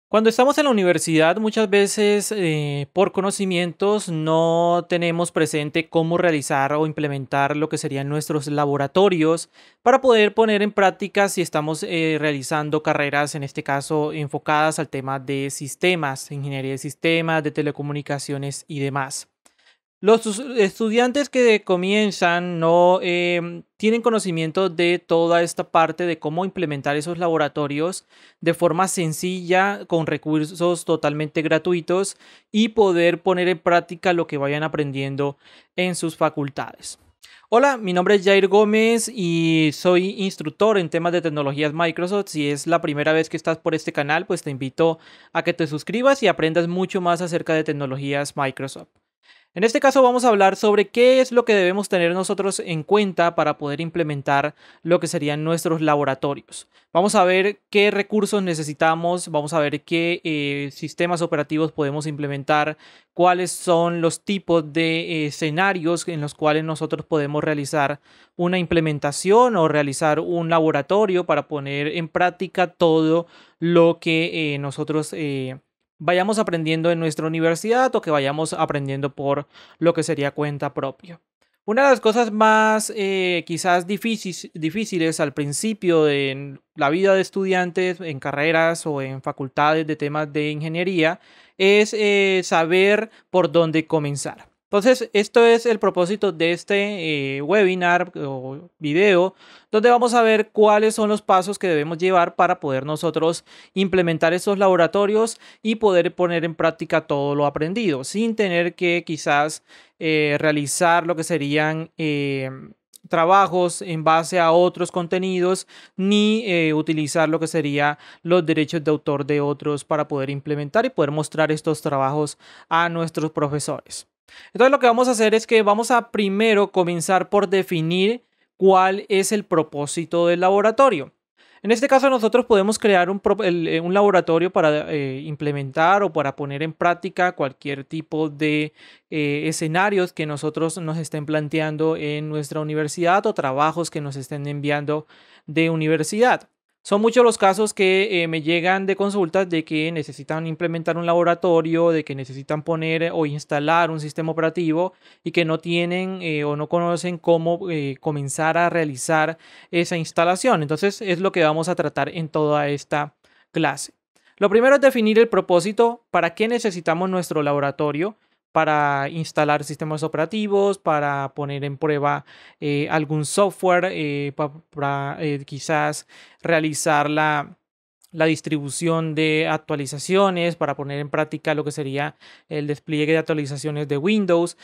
Cuando estamos en la universidad, muchas veces por conocimientos no tenemos presente cómo realizar o implementar lo que serían nuestros laboratorios para poder poner en práctica si estamos realizando carreras, en este caso, enfocadas al tema de sistemas, ingeniería de sistemas, de telecomunicaciones y demás. Estudiantes que comienzan no tienen conocimiento de toda esta parte de cómo implementar esos laboratorios de forma sencilla, con recursos totalmente gratuitos y poder poner en práctica lo que vayan aprendiendo en sus facultades. Hola, mi nombre es Jair Gómez y soy instructor en temas de tecnologías Microsoft. Si es la primera vez que estás por este canal, pues te invito a que te suscribas y aprendas mucho más acerca de tecnologías Microsoft. En este caso vamos a hablar sobre qué es lo que debemos tener nosotros en cuenta para poder implementar lo que serían nuestros laboratorios. Vamos a ver qué recursos necesitamos, vamos a ver qué sistemas operativos podemos implementar, cuáles son los tipos de escenarios en los cuales nosotros podemos realizar una implementación o realizar un laboratorio para poner en práctica todo lo que nosotros vayamos aprendiendo en nuestra universidad o que vayamos aprendiendo por lo que sería cuenta propia. Una de las cosas más quizás difíciles al principio de la vida de estudiantes en carreras o en facultades de temas de ingeniería es saber por dónde comenzar. Entonces, esto es el propósito de este webinar o video, donde vamos a ver cuáles son los pasos que debemos llevar para poder nosotros implementar estos laboratorios y poder poner en práctica todo lo aprendido, sin tener que quizás realizar lo que serían trabajos en base a otros contenidos, ni utilizar lo que serían los derechos de autor de otros para poder implementar y poder mostrar estos trabajos a nuestros profesores. Entonces lo que vamos a hacer es que vamos a primero comenzar por definir cuál es el propósito del laboratorio. En este caso nosotros podemos crear un laboratorio para implementar o para poner en práctica cualquier tipo de escenarios que nosotros nos estén planteando en nuestra universidad o trabajos que nos estén enviando de universidad. Son muchos los casos que me llegan de consultas de que necesitan implementar un laboratorio, de que necesitan poner o instalar un sistema operativo y que no tienen o no conocen cómo comenzar a realizar esa instalación. Entonces es lo que vamos a tratar en toda esta clase. Lo primero es definir el propósito, para qué necesitamos nuestro laboratorio, para instalar sistemas operativos, para poner en prueba algún software, para quizás realizar la distribución de actualizaciones, para poner en práctica lo que sería el despliegue de actualizaciones de Windows,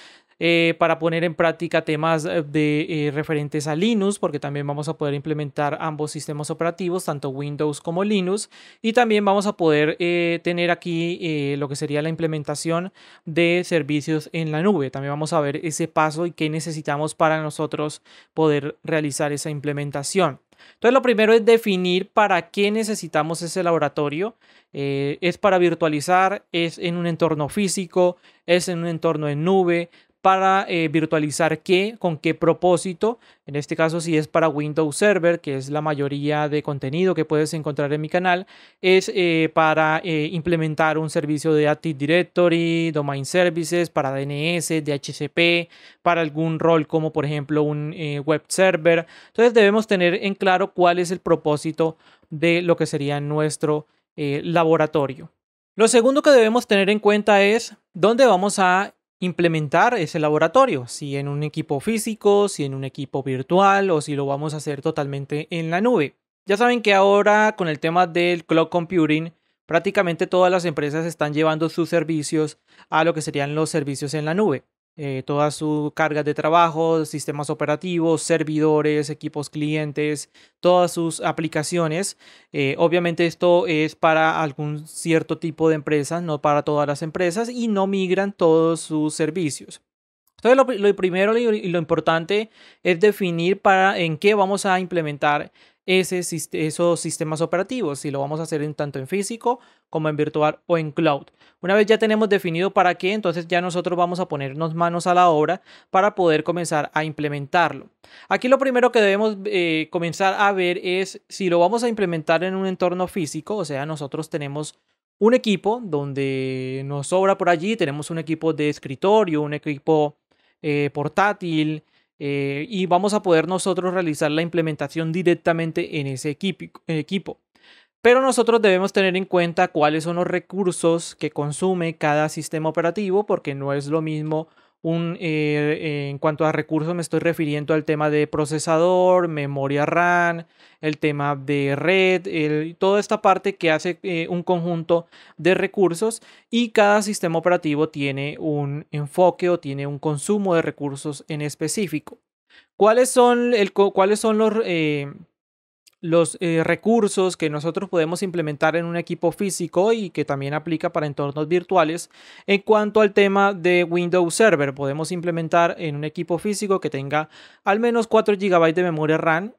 para poner en práctica temas de referentes a Linux, porque también vamos a poder implementar ambos sistemas operativos, tanto Windows como Linux, y también vamos a poder tener aquí lo que sería la implementación de servicios en la nube. También vamos a ver ese paso y qué necesitamos para nosotros poder realizar esa implementación. Entonces, lo primero es definir para qué necesitamos ese laboratorio. Es para virtualizar, es en un entorno físico, es en un entorno en nube, para virtualizar qué, con qué propósito. En este caso, si es para Windows Server, que es la mayoría de contenido que puedes encontrar en mi canal, es para implementar un servicio de Active Directory, Domain Services, para DNS, DHCP, para algún rol como por ejemplo un web server. Entonces debemos tener en claro cuál es el propósito de lo que sería nuestro laboratorio. Lo segundo que debemos tener en cuenta es dónde vamos a implementar ese laboratorio, si en un equipo físico, si en un equipo virtual o si lo vamos a hacer totalmente en la nube. Ya saben que ahora con el tema del cloud computing, prácticamente todas las empresas están llevando sus servicios a lo que serían los servicios en la nube. Todas sus cargas de trabajo, sistemas operativos, servidores, equipos clientes, todas sus aplicaciones. Obviamente esto es para algún cierto tipo de empresas, no para todas las empresas, y no migran todos sus servicios. Entonces lo primero y lo importante es definir en qué vamos a implementar esos sistemas operativos, si lo vamos a hacer tanto en físico como en virtual o en cloud. Una vez ya tenemos definido para qué, entonces ya nosotros vamos a ponernos manos a la obra para poder comenzar a implementarlo. Aquí lo primero que debemos comenzar a ver es si lo vamos a implementar en un entorno físico, o sea, nosotros tenemos un equipo donde nos sobra por allí, tenemos un equipo de escritorio, un equipo portátil, y vamos a poder nosotros realizar la implementación directamente en ese equipo. Pero nosotros debemos tener en cuenta cuáles son los recursos que consume cada sistema operativo, porque no es lo mismo en cuanto a recursos me estoy refiriendo al tema de procesador, memoria RAM, el tema de red, toda esta parte que hace un conjunto de recursos, y cada sistema operativo tiene un enfoque o tiene un consumo de recursos en específico. ¿Cuáles son los recursos que nosotros podemos implementar en un equipo físico y que también aplica para entornos virtuales? En cuanto al tema de Windows Server, podemos implementar en un equipo físico que tenga al menos 4 GB de memoria RAM,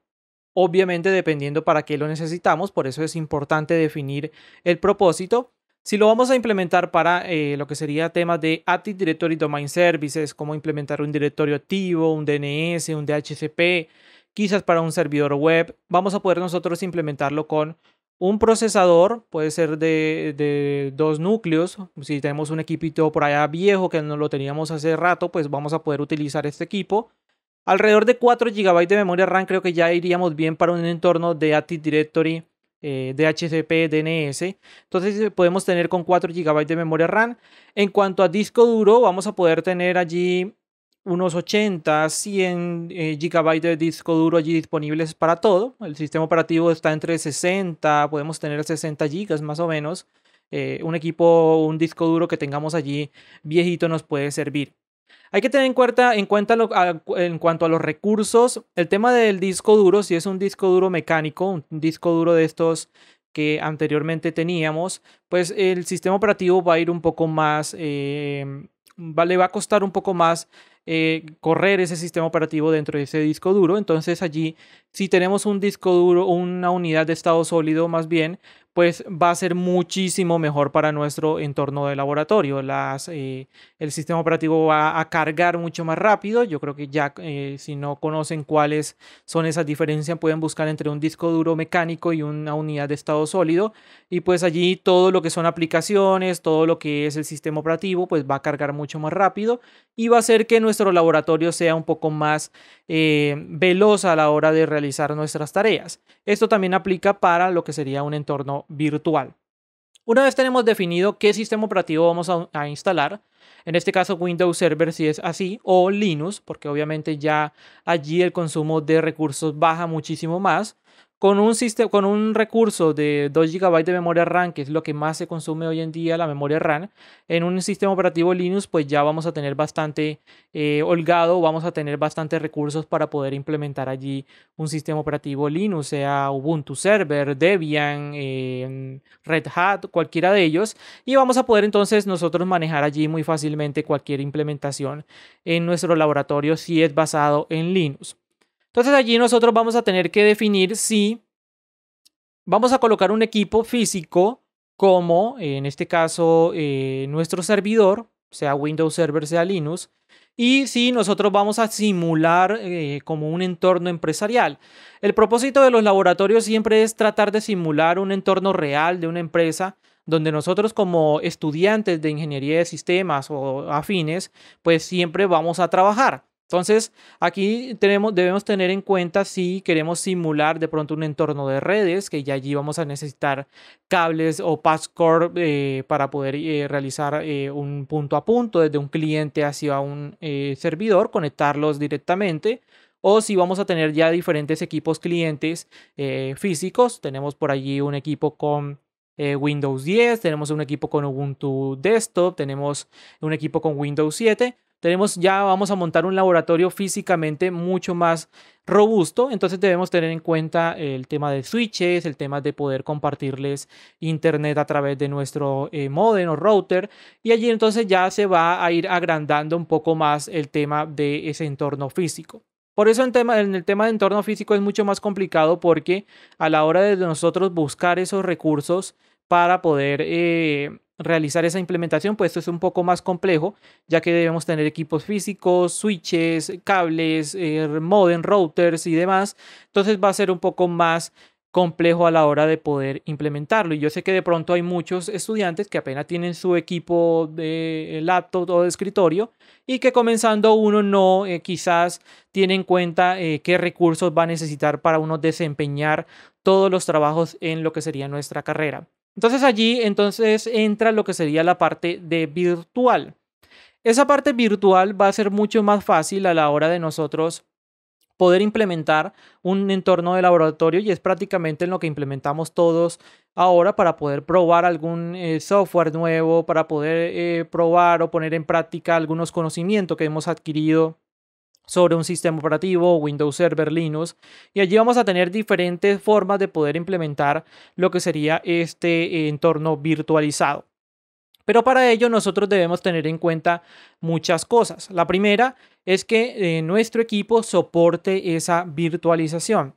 obviamente dependiendo para qué lo necesitamos, por eso es importante definir el propósito. Si lo vamos a implementar para lo que sería temas de Active Directory Domain Services, como implementar un directorio activo, un DNS, un DHCP, quizás para un servidor web, vamos a poder nosotros implementarlo con un procesador, puede ser de 2 núcleos. Si tenemos un equipito por allá viejo que no lo teníamos hace rato, pues vamos a poder utilizar este equipo. Alrededor de 4 GB de memoria RAM creo que ya iríamos bien para un entorno de Active Directory, DHCP, DNS. Entonces podemos tener con 4 GB de memoria RAM. En cuanto a disco duro, vamos a poder tener allí unos 80, 100 GB de disco duro allí disponibles para todo. El sistema operativo está entre 60, podemos tener 60 GB más o menos. Un disco duro que tengamos allí viejito nos puede servir. Hay que tener en cuenta en cuanto a los recursos, el tema del disco duro, si es un disco duro mecánico, un disco duro de estos que anteriormente teníamos, pues el sistema operativo va a ir un poco más, le va a costar un poco más correr ese sistema operativo dentro de ese disco duro. Entonces allí, si tenemos un disco duro o una unidad de estado sólido más bien, pues va a ser muchísimo mejor para nuestro entorno de laboratorio. El sistema operativo va a cargar mucho más rápido. Yo creo que ya si no conocen cuáles son esas diferencias, pueden buscar entre un disco duro mecánico y una unidad de estado sólido. Y pues allí todo lo que son aplicaciones, todo lo que es el sistema operativo, pues va a cargar mucho más rápido y va a hacer que nuestro laboratorio sea un poco más veloz a la hora de realizar nuestras tareas. Esto también aplica para lo que sería un entorno virtual. Una vez tenemos definido qué sistema operativo vamos a instalar, en este caso Windows Server si es así, o Linux, porque obviamente ya allí el consumo de recursos baja muchísimo más. Con un recurso de 2 GB de memoria RAM, que es lo que más se consume hoy en día, la memoria RAM, en un sistema operativo Linux, pues ya vamos a tener bastante holgado, vamos a tener bastantes recursos para poder implementar allí un sistema operativo Linux, sea Ubuntu Server, Debian, Red Hat, cualquiera de ellos, y vamos a poder entonces nosotros manejar allí muy fácilmente cualquier implementación en nuestro laboratorio si es basado en Linux. Entonces allí nosotros vamos a tener que definir si vamos a colocar un equipo físico como en este caso nuestro servidor, sea Windows Server, sea Linux, y si nosotros vamos a simular como un entorno empresarial. El propósito de los laboratorios siempre es tratar de simular un entorno real de una empresa donde nosotros como estudiantes de ingeniería de sistemas o afines, pues siempre vamos a trabajar. Entonces, aquí debemos tener en cuenta si queremos simular de pronto un entorno de redes, que ya allí vamos a necesitar cables o passcord para poder realizar un punto a punto desde un cliente hacia un servidor, conectarlos directamente. O si vamos a tener ya diferentes equipos clientes físicos, tenemos por allí un equipo con Windows 10, tenemos un equipo con Ubuntu Desktop, tenemos un equipo con Windows 7. Vamos a montar un laboratorio físicamente mucho más robusto, entonces debemos tener en cuenta el tema de switches, el tema de poder compartirles internet a través de nuestro modem o router, y allí entonces ya se va a ir agrandando un poco más el tema de ese entorno físico. Por eso en el tema de entorno físico es mucho más complicado, porque a la hora de nosotros buscar esos recursos para poder realizar esa implementación, pues esto es un poco más complejo, ya que debemos tener equipos físicos, switches, cables, modem, routers y demás. Entonces va a ser un poco más complejo a la hora de poder implementarlo. Y yo sé que de pronto hay muchos estudiantes que apenas tienen su equipo de laptop o de escritorio y que comenzando uno no quizás tiene en cuenta qué recursos va a necesitar para uno desempeñar todos los trabajos en lo que sería nuestra carrera. Entonces allí entonces entra lo que sería la parte de virtual. Esa parte virtual va a ser mucho más fácil a la hora de nosotros poder implementar un entorno de laboratorio y es prácticamente en lo que implementamos todos ahora para poder probar algún software nuevo, para poder probar o poner en práctica algunos conocimientos que hemos adquirido sobre un sistema operativo, Windows Server, Linux, y allí vamos a tener diferentes formas de poder implementar lo que sería este entorno virtualizado. Pero para ello nosotros debemos tener en cuenta muchas cosas. La primera es que nuestro equipo soporte esa virtualización.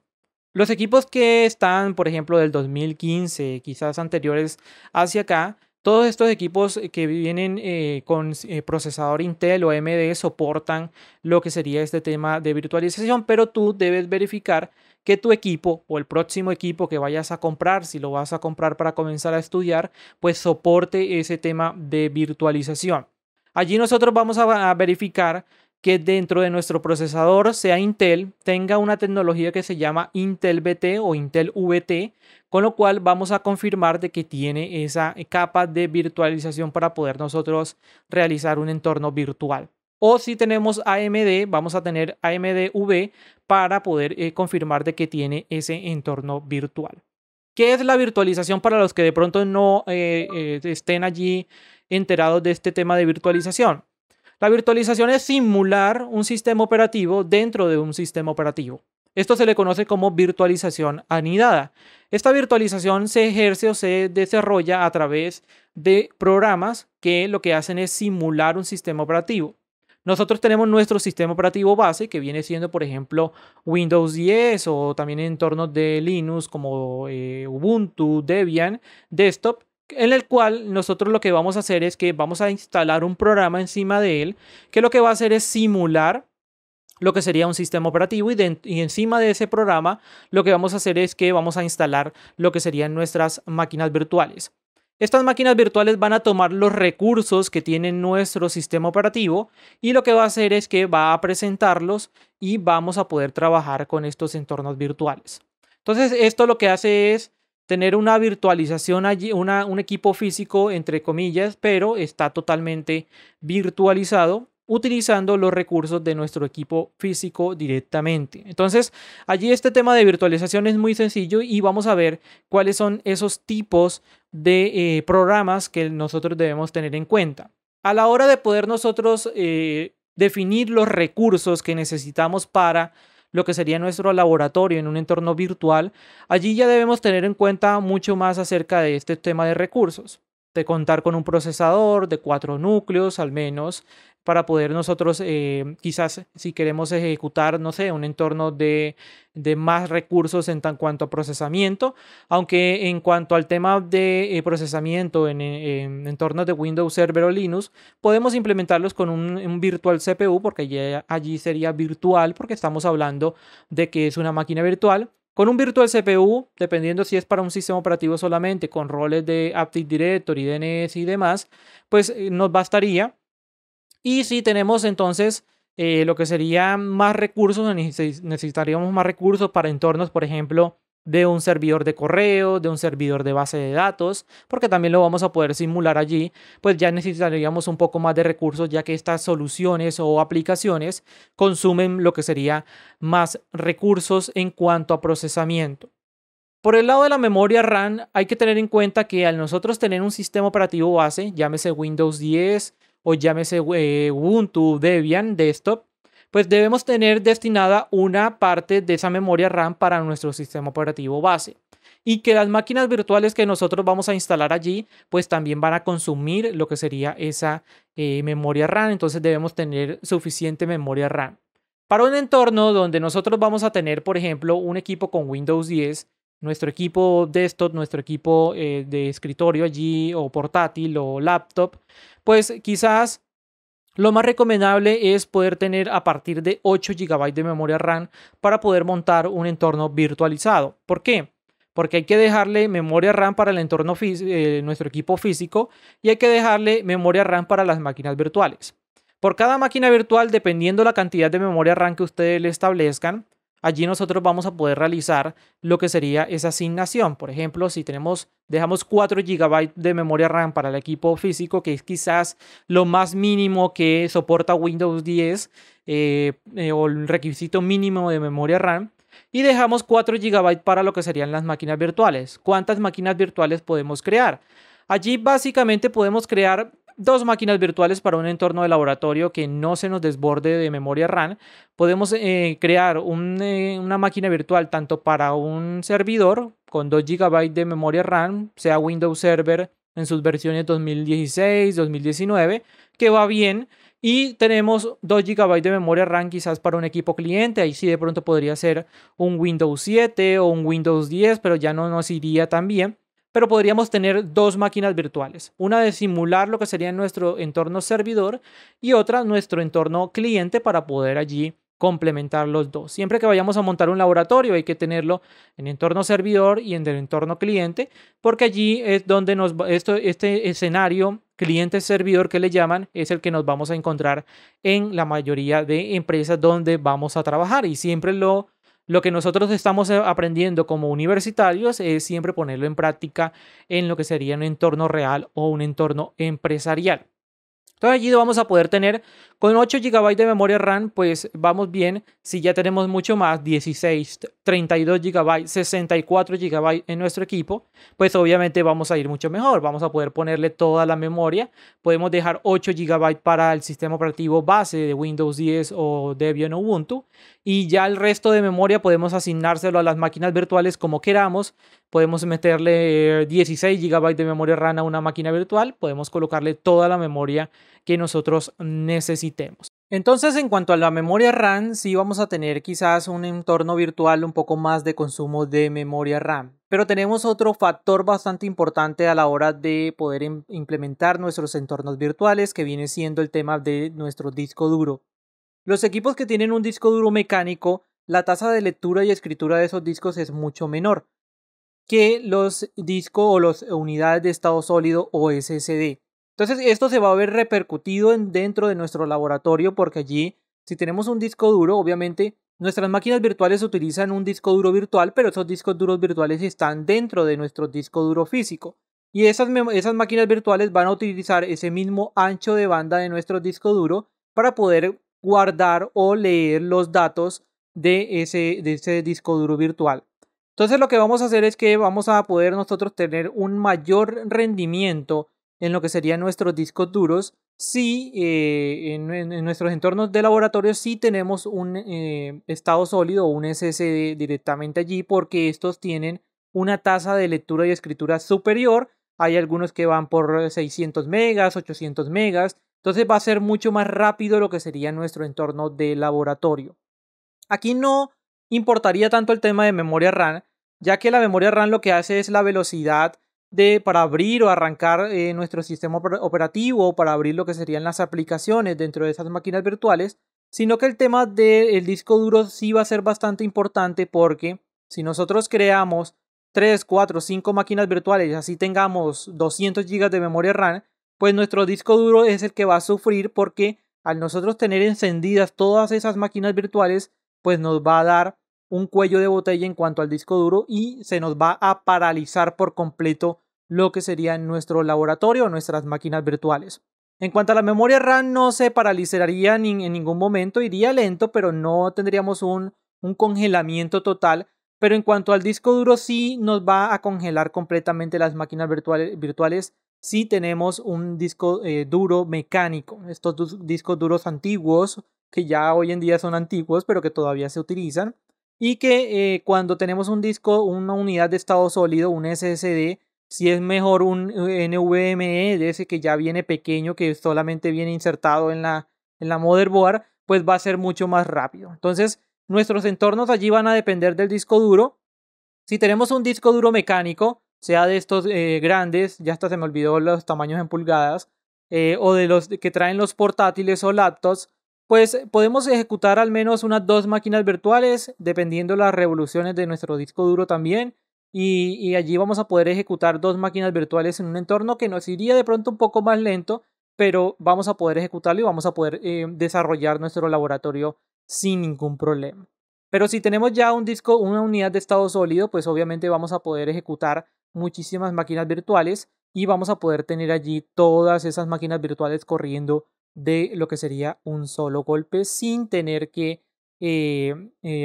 Los equipos que están, por ejemplo, del 2015, quizás anteriores hacia acá, todos estos equipos que vienen con procesador Intel o AMD soportan lo que sería este tema de virtualización, pero tú debes verificar que tu equipo o el próximo equipo que vayas a comprar, si lo vas a comprar para comenzar a estudiar, pues soporte ese tema de virtualización. Allí nosotros vamos a verificar que dentro de nuestro procesador, sea Intel, tenga una tecnología que se llama Intel VT o Intel VT, con lo cual vamos a confirmar de que tiene esa capa de virtualización para poder nosotros realizar un entorno virtual. O si tenemos AMD, vamos a tener AMD V para poder confirmar de que tiene ese entorno virtual. ¿Qué es la virtualización para los que de pronto no estén allí enterados de este tema de virtualización? La virtualización es simular un sistema operativo dentro de un sistema operativo. Esto se le conoce como virtualización anidada. Esta virtualización se ejerce o se desarrolla a través de programas que lo que hacen es simular un sistema operativo. Nosotros tenemos nuestro sistema operativo base que viene siendo, por ejemplo, Windows 10 o también entornos de Linux como Ubuntu, Debian, Desktop, en el cual nosotros lo que vamos a hacer es que vamos a instalar un programa encima de él que lo que va a hacer es simular lo que sería un sistema operativo y encima de ese programa lo que vamos a hacer es que vamos a instalar lo que serían nuestras máquinas virtuales. Estas máquinas virtuales van a tomar los recursos que tiene nuestro sistema operativo y lo que va a hacer es que va a presentarlos y vamos a poder trabajar con estos entornos virtuales. Entonces, esto lo que hace es tener una virtualización allí, un equipo físico, entre comillas, pero está totalmente virtualizado utilizando los recursos de nuestro equipo físico directamente. Entonces, allí este tema de virtualización es muy sencillo y vamos a ver cuáles son esos tipos de programas que nosotros debemos tener en cuenta. A la hora de poder nosotros definir los recursos que necesitamos para lo que sería nuestro laboratorio en un entorno virtual, allí ya debemos tener en cuenta mucho más acerca de este tema de recursos, de contar con un procesador de 4 núcleos al menos, para poder nosotros quizás si queremos ejecutar, no sé, un entorno de más recursos en cuanto a procesamiento, aunque en cuanto al tema de procesamiento en entornos de Windows Server o Linux, podemos implementarlos con un virtual CPU porque ya allí sería virtual porque estamos hablando de que es una máquina virtual. Con un virtual CPU, dependiendo si es para un sistema operativo solamente, con roles de Active Directory, DNS y demás, pues nos bastaría. Y si tenemos entonces lo que sería más recursos, necesitaríamos más recursos para entornos, por ejemplo, de un servidor de correo, de un servidor de base de datos, porque también lo vamos a poder simular allí, pues ya necesitaríamos un poco más de recursos, ya que estas soluciones o aplicaciones consumen lo que sería más recursos en cuanto a procesamiento. Por el lado de la memoria RAM, hay que tener en cuenta que al nosotros tener un sistema operativo base, llámese Windows 10 o llámese Ubuntu, Debian, Desktop, pues debemos tener destinada una parte de esa memoria RAM para nuestro sistema operativo base. Y que las máquinas virtuales que nosotros vamos a instalar allí, pues también van a consumir lo que sería esa memoria RAM. Entonces debemos tener suficiente memoria RAM. Para un entorno donde nosotros vamos a tener, por ejemplo, un equipo con Windows 10, nuestro equipo desktop, nuestro equipo de escritorio allí o portátil o laptop, pues quizás lo más recomendable es poder tener a partir de 8 GB de memoria RAM para poder montar un entorno virtualizado. ¿Por qué? porque hay que dejarle memoria RAM para el entorno nuestro equipo físico y hay que dejarle memoria RAM para las máquinas virtuales. Por cada máquina virtual, dependiendo la cantidad de memoria RAM que ustedes le establezcan, allí nosotros vamos a poder realizar lo que sería esa asignación. Por ejemplo, si dejamos 4 GB de memoria RAM para el equipo físico, que es quizás lo más mínimo que soporta Windows 10 o el requisito mínimo de memoria RAM, y dejamos 4 GB para lo que serían las máquinas virtuales. ¿Cuántas máquinas virtuales podemos crear? Allí básicamente podemos crear 2 máquinas virtuales para un entorno de laboratorio que no se nos desborde de memoria RAM. Podemos crear una máquina virtual tanto para un servidor con 2 GB de memoria RAM, sea Windows Server en sus versiones 2016, 2019, que va bien. Y tenemos 2 GB de memoria RAM quizás para un equipo cliente. Ahí sí de pronto podría ser un Windows 7 o un Windows 10, pero ya no nos iría tan bien. Pero podríamos tener 2 máquinas virtuales. Una de simular lo que sería nuestro entorno servidor y otra nuestro entorno cliente para poder allí complementar los dos. Siempre que vayamos a montar un laboratorio hay que tenerlo en entorno servidor y en el entorno cliente, porque allí es donde este escenario cliente-servidor que le llaman es el que nos vamos a encontrar en la mayoría de empresas donde vamos a trabajar, y siempre lo que nosotros estamos aprendiendo como universitarios es siempre ponerlo en práctica en lo que sería un entorno real o un entorno empresarial. Entonces allí vamos a poder tener con 8 GB de memoria RAM, pues vamos bien. Si ya tenemos mucho más, 16, 32 GB, 64 GB en nuestro equipo, pues obviamente vamos a ir mucho mejor. Vamos a poder ponerle toda la memoria. Podemos dejar 8 GB para el sistema operativo base de Windows 10 o Debian o Ubuntu. Y ya el resto de memoria podemos asignárselo a las máquinas virtuales como queramos. Podemos meterle 16 GB de memoria RAM a una máquina virtual. Podemos colocarle toda la memoria que nosotros necesitemos. Entonces, en cuanto a la memoria RAM, sí vamos a tener quizás un entorno virtual un poco más de consumo de memoria RAM. Pero tenemos otro factor bastante importante a la hora de poder implementar nuestros entornos virtuales, que viene siendo el tema de nuestro disco duro. Los equipos que tienen un disco duro mecánico, la tasa de lectura y escritura de esos discos es mucho menor que los discos o las unidades de estado sólido o SSD. Entonces esto se va a ver repercutido dentro de nuestro laboratorio, porque allí, si tenemos un disco duro, obviamente nuestras máquinas virtuales utilizan un disco duro virtual, pero esos discos duros virtuales están dentro de nuestro disco duro físico. Y esas máquinas virtuales van a utilizar ese mismo ancho de banda de nuestro disco duro para poder guardar o leer los datos de ese disco duro virtual. Entonces lo que vamos a hacer es que vamos a poder nosotros tener un mayor rendimiento en lo que serían nuestros discos duros si en nuestros entornos de laboratorio sí tenemos un estado sólido o un SSD directamente allí, porque estos tienen una tasa de lectura y escritura superior. Hay algunos que van por 600 megas, 800 megas. Entonces va a ser mucho más rápido lo que sería nuestro entorno de laboratorio. Aquí no importaría tanto el tema de memoria RAM, ya que la memoria RAM lo que hace es la velocidad para abrir o arrancar nuestro sistema operativo, o para abrir lo que serían las aplicaciones dentro de esas máquinas virtuales, sino que el tema del disco duro sí va a ser bastante importante, porque si nosotros creamos 3, 4, 5 máquinas virtuales y así tengamos 200 GB de memoria RAM, pues nuestro disco duro es el que va a sufrir, porque al nosotros tener encendidas todas esas máquinas virtuales, pues nos va a dar un cuello de botella en cuanto al disco duro y se nos va a paralizar por completo lo que sería nuestro laboratorio o nuestras máquinas virtuales. En cuanto a la memoria RAM, no se paralizaría en ningún momento, iría lento, pero no tendríamos un congelamiento total. Pero en cuanto al disco duro, sí nos va a congelar completamente las máquinas virtuales si tenemos un disco duro mecánico. Estos discos duros antiguos, que ya hoy en día son antiguos, pero que todavía se utilizan, y que cuando tenemos un disco, una unidad de estado sólido, un SSD, si es mejor un NVMe de ese que ya viene pequeño, que solamente viene insertado en la motherboard, pues va a ser mucho más rápido. Entonces nuestros entornos allí van a depender del disco duro. Si tenemos un disco duro mecánico, sea de estos grandes, ya hasta se me olvidó los tamaños en pulgadas, o de los que traen los portátiles o laptops, pues podemos ejecutar al menos unas 2 máquinas virtuales, dependiendo las revoluciones de nuestro disco duro también. y allí vamos a poder ejecutar dos máquinas virtuales en un entorno que nos iría de pronto un poco más lento, pero vamos a poder ejecutarlo y vamos a poder desarrollar nuestro laboratorio sin ningún problema. Pero si tenemos ya un disco, una unidad de estado sólido, pues obviamente vamos a poder ejecutar muchísimas máquinas virtuales y vamos a poder tener allí todas esas máquinas virtuales corriendo de lo que sería un solo golpe sin tener que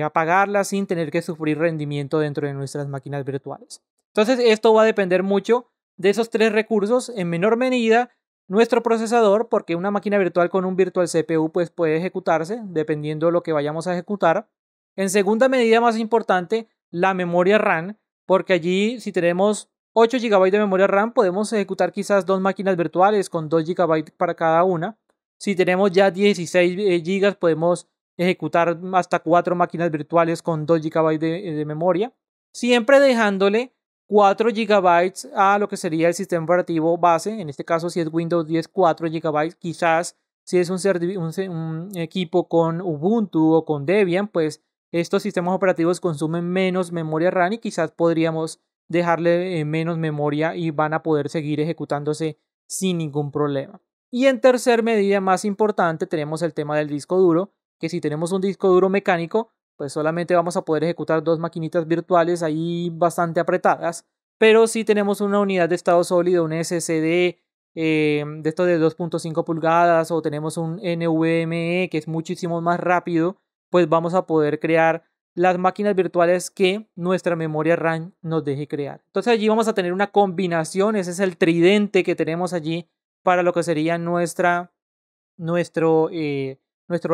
apagarlas, sin tener que sufrir rendimiento dentro de nuestras máquinas virtuales. Entonces esto va a depender mucho de esos tres recursos, en menor medida nuestro procesador, porque una máquina virtual con un virtual CPU pues puede ejecutarse dependiendo de lo que vayamos a ejecutar. En segunda medida, más importante, la memoria RAM, porque allí si tenemos 8 GB de memoria RAM podemos ejecutar quizás dos máquinas virtuales con 2 GB para cada una. Si tenemos ya 16 GB podemos ejecutar hasta 4 máquinas virtuales con 2 GB de memoria, siempre dejándole 4 GB a lo que sería el sistema operativo base. En este caso, si es Windows 10, 4 GB. Quizás si es un equipo con Ubuntu o con Debian, pues estos sistemas operativos consumen menos memoria RAM y quizás podríamos dejarle menos memoria y van a poder seguir ejecutándose sin ningún problema. Y en tercer medida, más importante, tenemos el tema del disco duro, que si tenemos un disco duro mecánico, pues solamente vamos a poder ejecutar dos maquinitas virtuales ahí bastante apretadas. Pero si tenemos una unidad de estado sólido, un SSD de estos de 2.5 pulgadas o tenemos un NVMe que es muchísimo más rápido, pues vamos a poder crear las máquinas virtuales que nuestra memoria RAM nos deje crear. Entonces allí vamos a tener una combinación, ese es el tridente que tenemos allí para lo que sería nuestro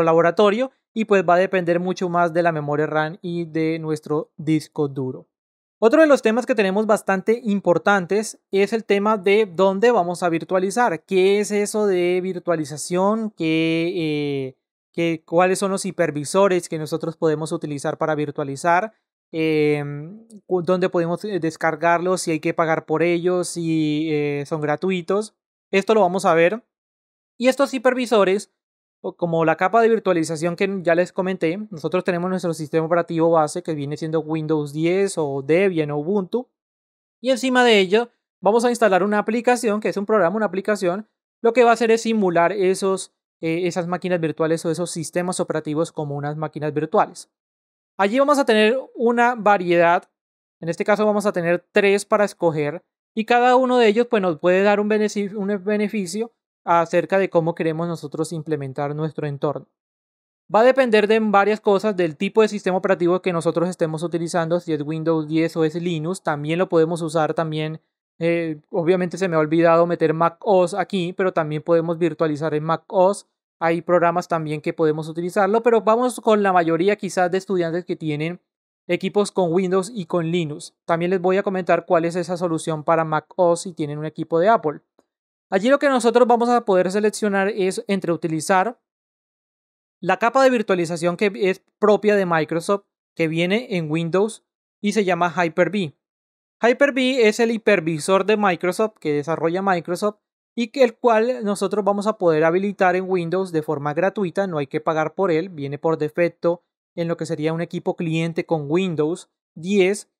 laboratorio, y pues va a depender mucho más de la memoria RAM y de nuestro disco duro. Otro de los temas que tenemos bastante importantes es el tema de dónde vamos a virtualizar. ¿Qué es eso de virtualización? ¿Cuáles son los hipervisores que nosotros podemos utilizar para virtualizar? ¿Dónde podemos descargarlos? Si hay que pagar por ellos, si son gratuitos. Esto lo vamos a ver. Y estos hipervisores, como la capa de virtualización que ya les comenté, nosotros tenemos nuestro sistema operativo base que viene siendo Windows 10 o Debian o Ubuntu, y encima de ello vamos a instalar una aplicación que es un programa, una aplicación. Lo que va a hacer es simular esas máquinas virtuales o esos sistemas operativos como unas máquinas virtuales. Allí vamos a tener una variedad, en este caso vamos a tener 3 para escoger, y cada uno de ellos pues, nos puede dar un beneficio acerca de cómo queremos nosotros implementar nuestro entorno. Va a depender de varias cosas, del tipo de sistema operativo que nosotros estemos utilizando, si es Windows 10 o es Linux. También lo podemos usar también, obviamente se me ha olvidado meter Mac OS aquí, pero también podemos virtualizar en Mac OS. Hay programas también que podemos utilizarlo, pero vamos con la mayoría quizás de estudiantes que tienen equipos con Windows y con Linux. También les voy a comentar cuál es esa solución para Mac OS si tienen un equipo de Apple. Allí lo que nosotros vamos a poder seleccionar es entre utilizar la capa de virtualización que es propia de Microsoft, que viene en Windows y se llama Hyper-V. Hyper-V es el hipervisor de Microsoft que desarrolla Microsoft y que el cual nosotros vamos a poder habilitar en Windows de forma gratuita, no hay que pagar por él, viene por defecto en lo que sería un equipo cliente con Windows 10.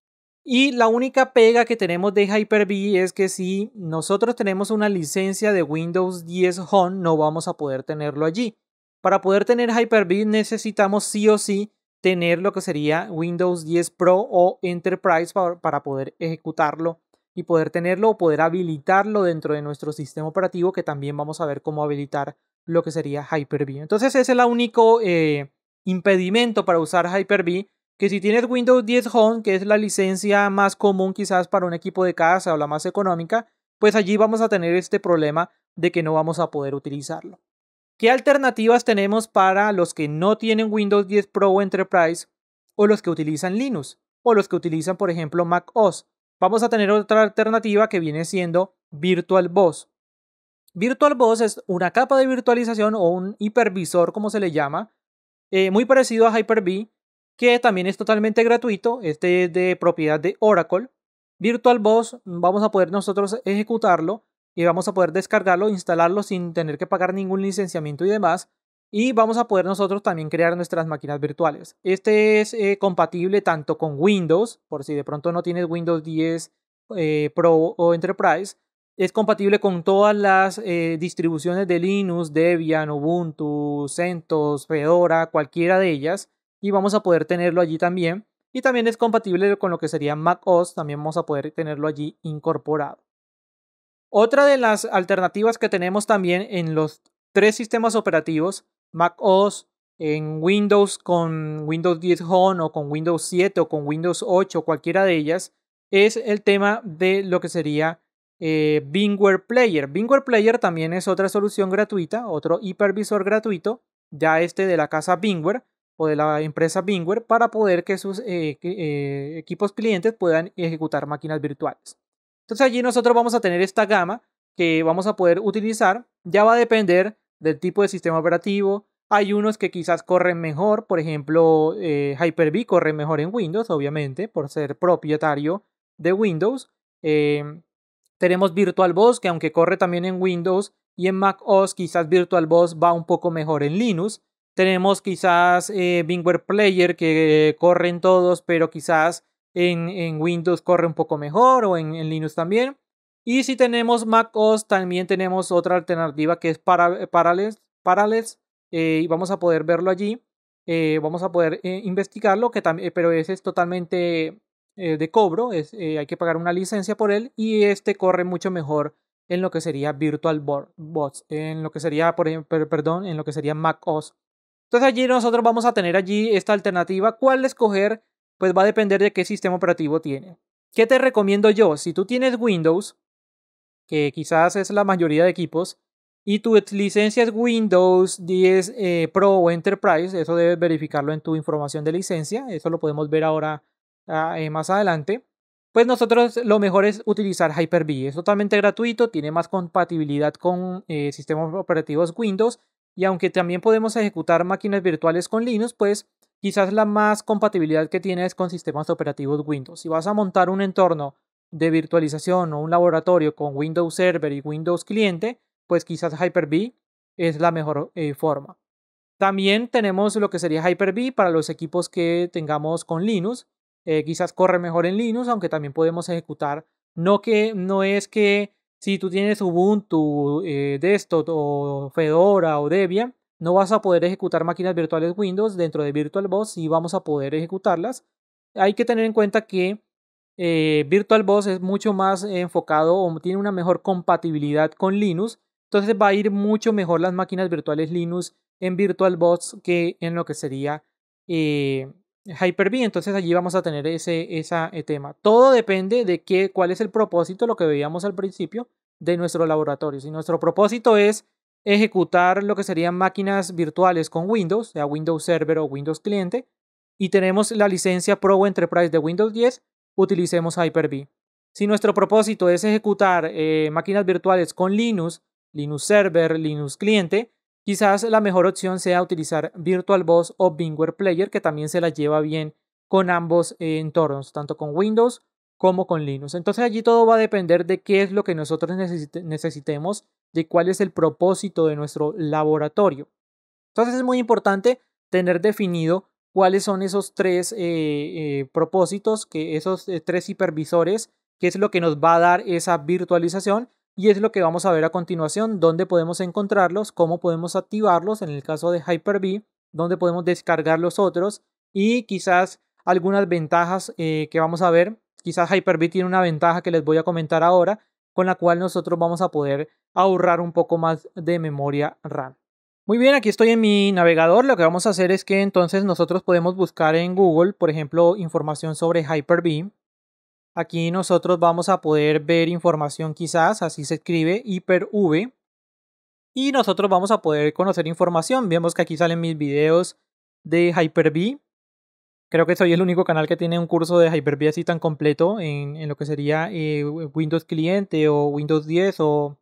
Y la única pega que tenemos de Hyper-V es que si nosotros tenemos una licencia de Windows 10 Home, no vamos a poder tenerlo allí. Para poder tener Hyper-V necesitamos sí o sí tener lo que sería Windows 10 Pro o Enterprise para poder ejecutarlo y poder tenerlo o poder habilitarlo dentro de nuestro sistema operativo, que también vamos a ver cómo habilitar lo que sería Hyper-V. Entonces ese es el único impedimento para usar Hyper-V, que si tienes Windows 10 Home, que es la licencia más común quizás para un equipo de casa o la más económica, pues allí vamos a tener este problema de que no vamos a poder utilizarlo. ¿Qué alternativas tenemos para los que no tienen Windows 10 Pro o Enterprise, o los que utilizan Linux, o los que utilizan por ejemplo Mac OS? Vamos a tener otra alternativa que viene siendo VirtualBox. VirtualBox es una capa de virtualización o un hipervisor, como se le llama, muy parecido a Hyper-V, que también es totalmente gratuito. Este es de propiedad de Oracle. VirtualBox vamos a poder nosotros ejecutarlo y vamos a poder descargarlo, instalarlo sin tener que pagar ningún licenciamiento y demás. y vamos a poder nosotros también crear nuestras máquinas virtuales. Este es compatible tanto con Windows, por si de pronto no tienes Windows 10 Pro o Enterprise. Es compatible con todas las distribuciones de Linux, Debian, Ubuntu, CentOS, Fedora, cualquiera de ellas. Y vamos a poder tenerlo allí también. Y también es compatible con lo que sería macOS, también vamos a poder tenerlo allí incorporado. Otra de las alternativas que tenemos también en los tres sistemas operativos, macOS, en Windows con Windows 10 Home o con Windows 7 o con Windows 8, cualquiera de ellas, es el tema de lo que sería VMware Player. VMware Player también es otra solución gratuita, otro hipervisor gratuito, ya este de la casa VMware o de la empresa VMware, para poder que sus equipos clientes puedan ejecutar máquinas virtuales. Entonces allí nosotros vamos a tener esta gama que vamos a poder utilizar. Ya va a depender del tipo de sistema operativo. Hay unos que quizás corren mejor, por ejemplo, Hyper-V corre mejor en Windows, obviamente, por ser propietario de Windows. Tenemos VirtualBox, que aunque corre también en Windows y en macOS, quizás VirtualBox va un poco mejor en Linux. Tenemos quizás VMware Player, que corren todos, pero quizás en Windows corre un poco mejor o en Linux también. Y si tenemos macOS, también tenemos otra alternativa que es Parallels, y vamos a poder verlo allí. Vamos a poder investigarlo, que pero ese es totalmente de cobro, hay que pagar una licencia por él, y este corre mucho mejor en lo que sería VirtualBox, en lo que sería, por ejemplo, perdón, en lo que sería macOS. Entonces allí nosotros vamos a tener allí esta alternativa. ¿Cuál escoger? Pues va a depender de qué sistema operativo tiene. ¿Qué te recomiendo yo? Si tú tienes Windows, que quizás es la mayoría de equipos, y tu licencia es Windows 10 Pro o Enterprise, eso debes verificarlo en tu información de licencia, eso lo podemos ver ahora más adelante. Pues nosotros lo mejor es utilizar Hyper-V, es totalmente gratuito, tiene más compatibilidad con sistemas operativos Windows, y aunque también podemos ejecutar máquinas virtuales con Linux, pues quizás la más compatibilidad que tiene es con sistemas operativos Windows. Si vas a montar un entorno de virtualización o un laboratorio con Windows Server y Windows Cliente, pues quizás Hyper-V es la mejor forma. También tenemos lo que sería Hyper-V para los equipos que tengamos con Linux. Quizás corre mejor en Linux, aunque también podemos ejecutar. No es que si tú tienes Ubuntu, Desktop o Fedora o Debian, no vas a poder ejecutar máquinas virtuales Windows dentro de VirtualBox, y vamos a poder ejecutarlas. Hay que tener en cuenta que VirtualBox es mucho más enfocado o tiene una mejor compatibilidad con Linux. Entonces va a ir mucho mejor las máquinas virtuales Linux en VirtualBox que en lo que sería Hyper-V. Entonces allí vamos a tener ese tema. Todo depende de cuál es el propósito, lo que veíamos al principio, de nuestro laboratorio. Si nuestro propósito es ejecutar lo que serían máquinas virtuales con Windows, sea Windows Server o Windows Cliente, y tenemos la licencia Pro o Enterprise de Windows 10, utilicemos Hyper-V. Si nuestro propósito es ejecutar máquinas virtuales con Linux, Linux Server, Linux Cliente, quizás la mejor opción sea utilizar VirtualBox o VMware Player, que también se la lleva bien con ambos entornos, tanto con Windows como con Linux. Entonces allí todo va a depender de qué es lo que nosotros necesitemos, de cuál es el propósito de nuestro laboratorio. Entonces es muy importante tener definido cuáles son esos tres propósitos, esos tres hipervisores, qué es lo que nos va a dar esa virtualización, y es lo que vamos a ver a continuación, dónde podemos encontrarlos, cómo podemos activarlos en el caso de Hyper-V, dónde podemos descargar los otros, y quizás algunas ventajas que vamos a ver. Quizás Hyper-V tiene una ventaja que les voy a comentar ahora, con la cual nosotros vamos a poder ahorrar un poco más de memoria RAM. Muy bien, aquí estoy en mi navegador. Lo que vamos a hacer es que entonces nosotros podemos buscar en Google, por ejemplo, información sobre Hyper-V. Aquí nosotros vamos a poder ver información, quizás, así se escribe, Hyper-V. Y nosotros vamos a poder conocer información. Vemos que aquí salen mis videos de Hyper-V. Creo que soy el único canal que tiene un curso de Hyper-V así tan completo en lo que sería Windows Cliente o Windows 10 o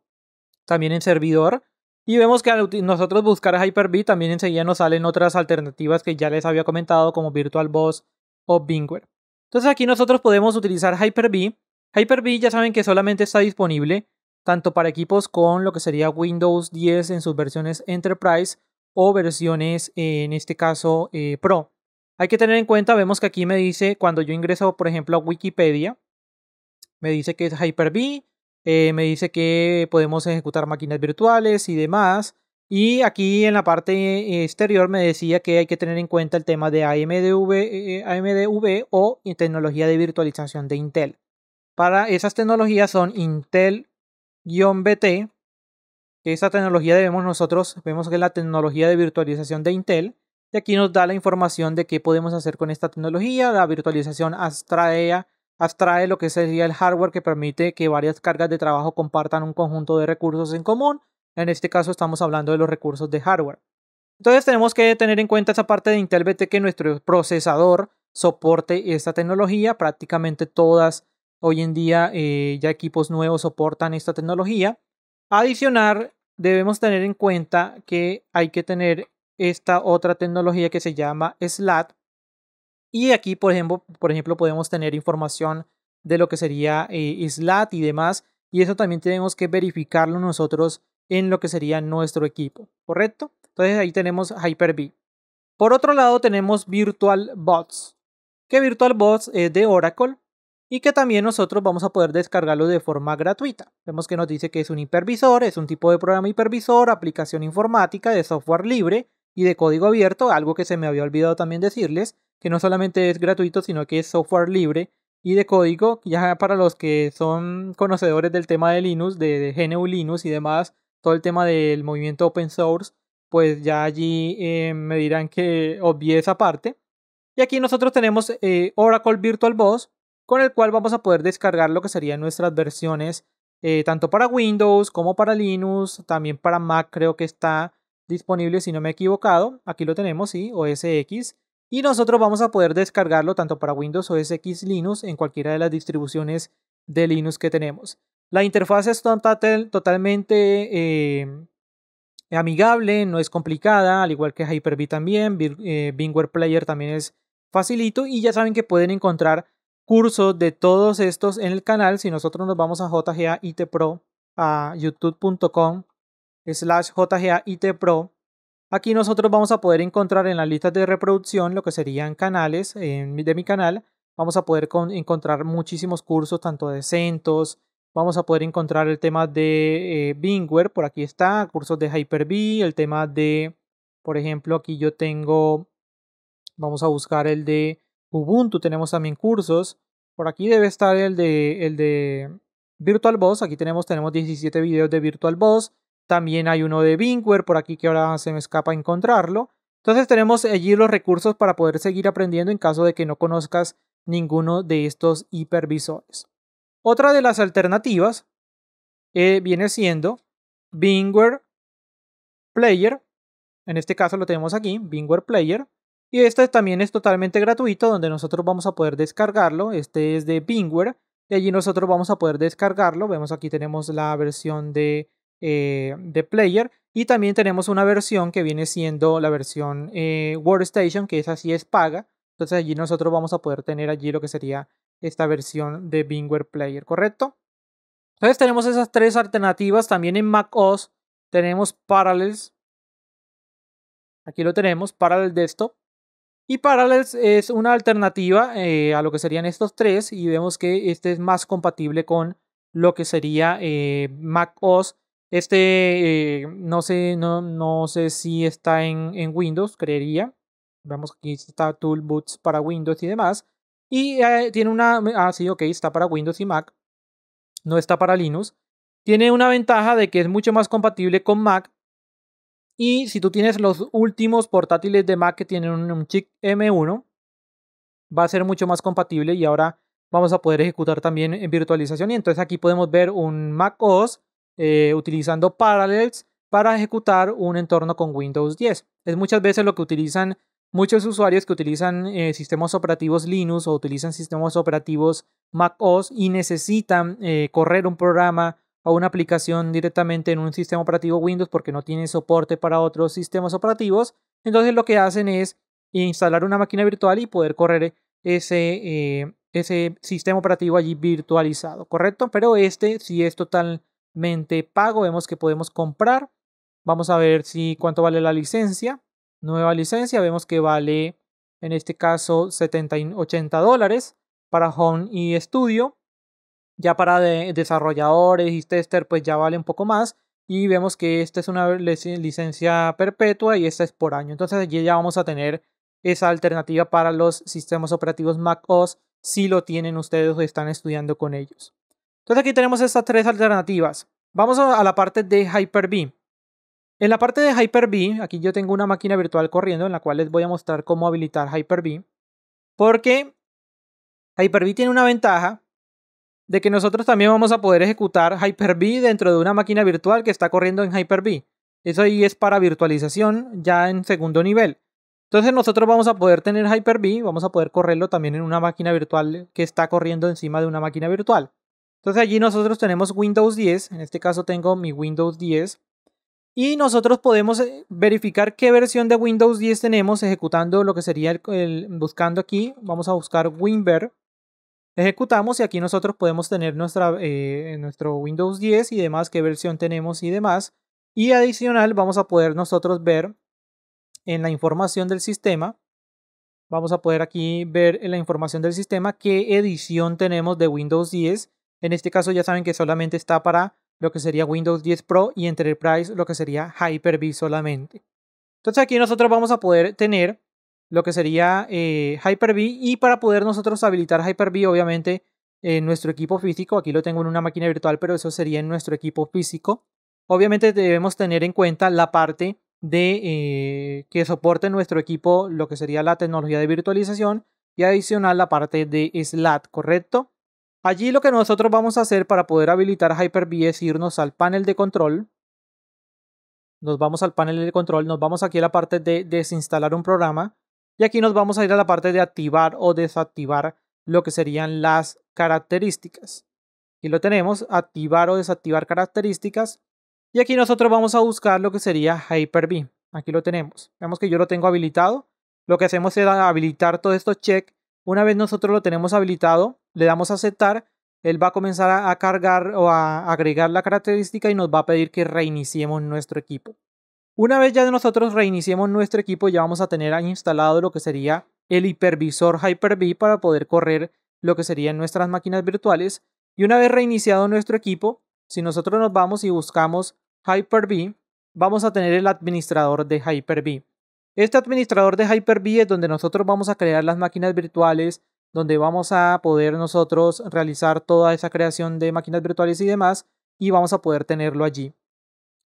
también en servidor. Y vemos que al nosotros buscar Hyper-V también enseguida nos salen otras alternativas que ya les había comentado, como VirtualBox o VMware. Entonces aquí nosotros podemos utilizar Hyper-V. Hyper-V ya saben que solamente está disponible tanto para equipos con lo que sería Windows 10 en sus versiones Enterprise o versiones, en este caso, Pro. Hay que tener en cuenta, vemos que aquí me dice, cuando yo ingreso, por ejemplo, a Wikipedia, me dice que es Hyper-V, me dice que podemos ejecutar máquinas virtuales y demás. Y aquí en la parte exterior me decía que hay que tener en cuenta el tema de AMDV o tecnología de virtualización de Intel. Para esas tecnologías son Intel-BT. Esta tecnología vemos que es la tecnología de virtualización de Intel. Y aquí nos da la información de qué podemos hacer con esta tecnología. La virtualización abstrae lo que sería el hardware que permite que varias cargas de trabajo compartan un conjunto de recursos en común. En este caso estamos hablando de los recursos de hardware. Entonces tenemos que tener en cuenta esa parte de Intel BT, que nuestro procesador soporte esta tecnología. Prácticamente todas hoy en día ya equipos nuevos soportan esta tecnología. Adicional, debemos tener en cuenta que hay que tener esta otra tecnología que se llama SLAT. Y aquí, por ejemplo, podemos tener información de lo que sería SLAT y demás. Y eso también tenemos que verificarlo nosotros en lo que sería nuestro equipo, ¿correcto? Entonces ahí tenemos Hyper-V. Por otro lado tenemos VirtualBox, que VirtualBox es de Oracle y que también nosotros vamos a poder descargarlo de forma gratuita. Vemos que nos dice que es un hipervisor, es un tipo de programa hipervisor, aplicación informática de software libre y de código abierto, algo que se me había olvidado también decirles, que no solamente es gratuito, sino que es software libre y de código. Ya para los que son conocedores del tema de Linux, de GNU Linux y demás, todo el tema del movimiento open source, pues ya allí me dirán que obvié esa parte. Y aquí nosotros tenemos Oracle VirtualBox, con el cual vamos a poder descargar lo que serían nuestras versiones, tanto para Windows como para Linux, también para Mac creo que está disponible si no me he equivocado. Aquí lo tenemos, sí, OS X. Y nosotros vamos a poder descargarlo tanto para Windows, OS X, Linux, en cualquiera de las distribuciones de Linux que tenemos. La interfaz es totalmente amigable, no es complicada, al igual que Hyper-V también. VMware Player también es facilito, y ya saben que pueden encontrar cursos de todos estos en el canal. Si nosotros nos vamos a JGA IT Pro, a youtube.com/JGA IT Pro, aquí nosotros vamos a poder encontrar en las listas de reproducción lo que serían canales de mi canal. Vamos a poder encontrar muchísimos cursos, tanto de CentOS. Vamos a poder encontrar el tema de VMware, por aquí está, cursos de Hyper-V, el tema de, por ejemplo, aquí yo tengo, vamos a buscar el de Ubuntu, tenemos también cursos. Por aquí debe estar el de VirtualBox, aquí tenemos 17 videos de VirtualBox. También hay uno de VMware, por aquí que ahora se me escapa encontrarlo. Entonces tenemos allí los recursos para poder seguir aprendiendo en caso de que no conozcas ninguno de estos hipervisores. Otra de las alternativas viene siendo VMware Player. En este caso lo tenemos aquí, VMware Player. Y este también es totalmente gratuito, donde nosotros vamos a poder descargarlo. Este es de VMware y allí nosotros vamos a poder descargarlo. Vemos aquí tenemos la versión de Player, y también tenemos una versión que viene siendo la versión Workstation, que esa sí es paga. Entonces allí nosotros vamos a poder tener allí lo que sería esta versión de VMware Player, ¿correcto? Entonces tenemos esas tres alternativas. También en macOS tenemos Parallels. Aquí lo tenemos, Parallels Desktop. Y Parallels es una alternativa a lo que serían estos tres, y vemos que este es más compatible con lo que sería macOS. Este no sé si está en Windows, creería. Vemos que aquí está Toolboots para Windows y demás. Y tiene una... Ah, sí, ok, está para Windows y Mac. No está para Linux. Tiene una ventaja de que es mucho más compatible con Mac. Y si tú tienes los últimos portátiles de Mac que tienen un chip M1, va a ser mucho más compatible, y ahora vamos a poder ejecutar también en virtualización. Y entonces aquí podemos ver un Mac OS utilizando Parallels para ejecutar un entorno con Windows 10. Es muchas veces lo que utilizan muchos usuarios que utilizan sistemas operativos Linux o utilizan sistemas operativos Mac OS y necesitan correr un programa o una aplicación directamente en un sistema operativo Windows porque no tiene soporte para otros sistemas operativos. Entonces lo que hacen es instalar una máquina virtual y poder correr ese sistema operativo allí virtualizado, ¿correcto? Pero este sí es totalmente pago. Vemos que podemos comprar Vamos a ver si cuánto vale la licencia. Nueva licencia, vemos que vale en este caso $80 para Home y Studio. Ya para desarrolladores y tester pues ya vale un poco más. Y vemos que esta es una licencia perpetua y esta es por año. Entonces allí ya vamos a tener esa alternativa para los sistemas operativos macOS si lo tienen ustedes o están estudiando con ellos. Entonces aquí tenemos estas tres alternativas. Vamos a la parte de Hyper-V. En la parte de Hyper-V, aquí yo tengo una máquina virtual corriendo en la cual les voy a mostrar cómo habilitar Hyper-V. Porque Hyper-V tiene una ventaja de que nosotros también vamos a poder ejecutar Hyper-V dentro de una máquina virtual que está corriendo en Hyper-V. Eso ahí es para virtualización ya en segundo nivel. Entonces nosotros vamos a poder tener Hyper-V, vamos a poder correrlo también en una máquina virtual que está corriendo encima de una máquina virtual. Entonces allí nosotros tenemos Windows 10, en este caso tengo mi Windows 10. Y nosotros podemos verificar qué versión de Windows 10 tenemos ejecutando lo que sería buscando aquí, vamos a buscar WinVer. Ejecutamos y aquí nosotros podemos tener nuestro Windows 10 y demás, qué versión tenemos y demás. Y adicional vamos a poder nosotros ver en la información del sistema. Vamos a poder aquí ver en la información del sistema qué edición tenemos de Windows 10. En este caso ya saben que solamente está para lo que sería Windows 10 Pro y Enterprise lo que sería Hyper-V solamente. Entonces aquí nosotros vamos a poder tener lo que sería Hyper-V y para poder nosotros habilitar Hyper-V obviamente en nuestro equipo físico, aquí lo tengo en una máquina virtual pero eso sería en nuestro equipo físico, obviamente debemos tener en cuenta la parte de que soporte nuestro equipo lo que sería la tecnología de virtualización y adicional la parte de SLAT, ¿correcto? Allí lo que nosotros vamos a hacer para poder habilitar Hyper-V es irnos al panel de control. Nos vamos al panel de control, nos vamos aquí a la parte de desinstalar un programa y aquí nos vamos a ir a la parte de activar o desactivar lo que serían las características. Aquí lo tenemos, activar o desactivar características y aquí nosotros vamos a buscar lo que sería Hyper-V. Aquí lo tenemos, vemos que yo lo tengo habilitado. Lo que hacemos es habilitar todos estos checks. Una vez nosotros lo tenemos habilitado, le damos a aceptar. Él va a comenzar a cargar o a agregar la característica y nos va a pedir que reiniciemos nuestro equipo. Una vez ya nosotros reiniciemos nuestro equipo, ya vamos a tener instalado lo que sería el hipervisor Hyper-V para poder correr lo que serían nuestras máquinas virtuales. Y una vez reiniciado nuestro equipo, si nosotros nos vamos y buscamos Hyper-V, vamos a tener el administrador de Hyper-V. Este administrador de Hyper-V es donde nosotros vamos a crear las máquinas virtuales, donde vamos a poder nosotros realizar toda esa creación de máquinas virtuales y demás, y vamos a poder tenerlo allí.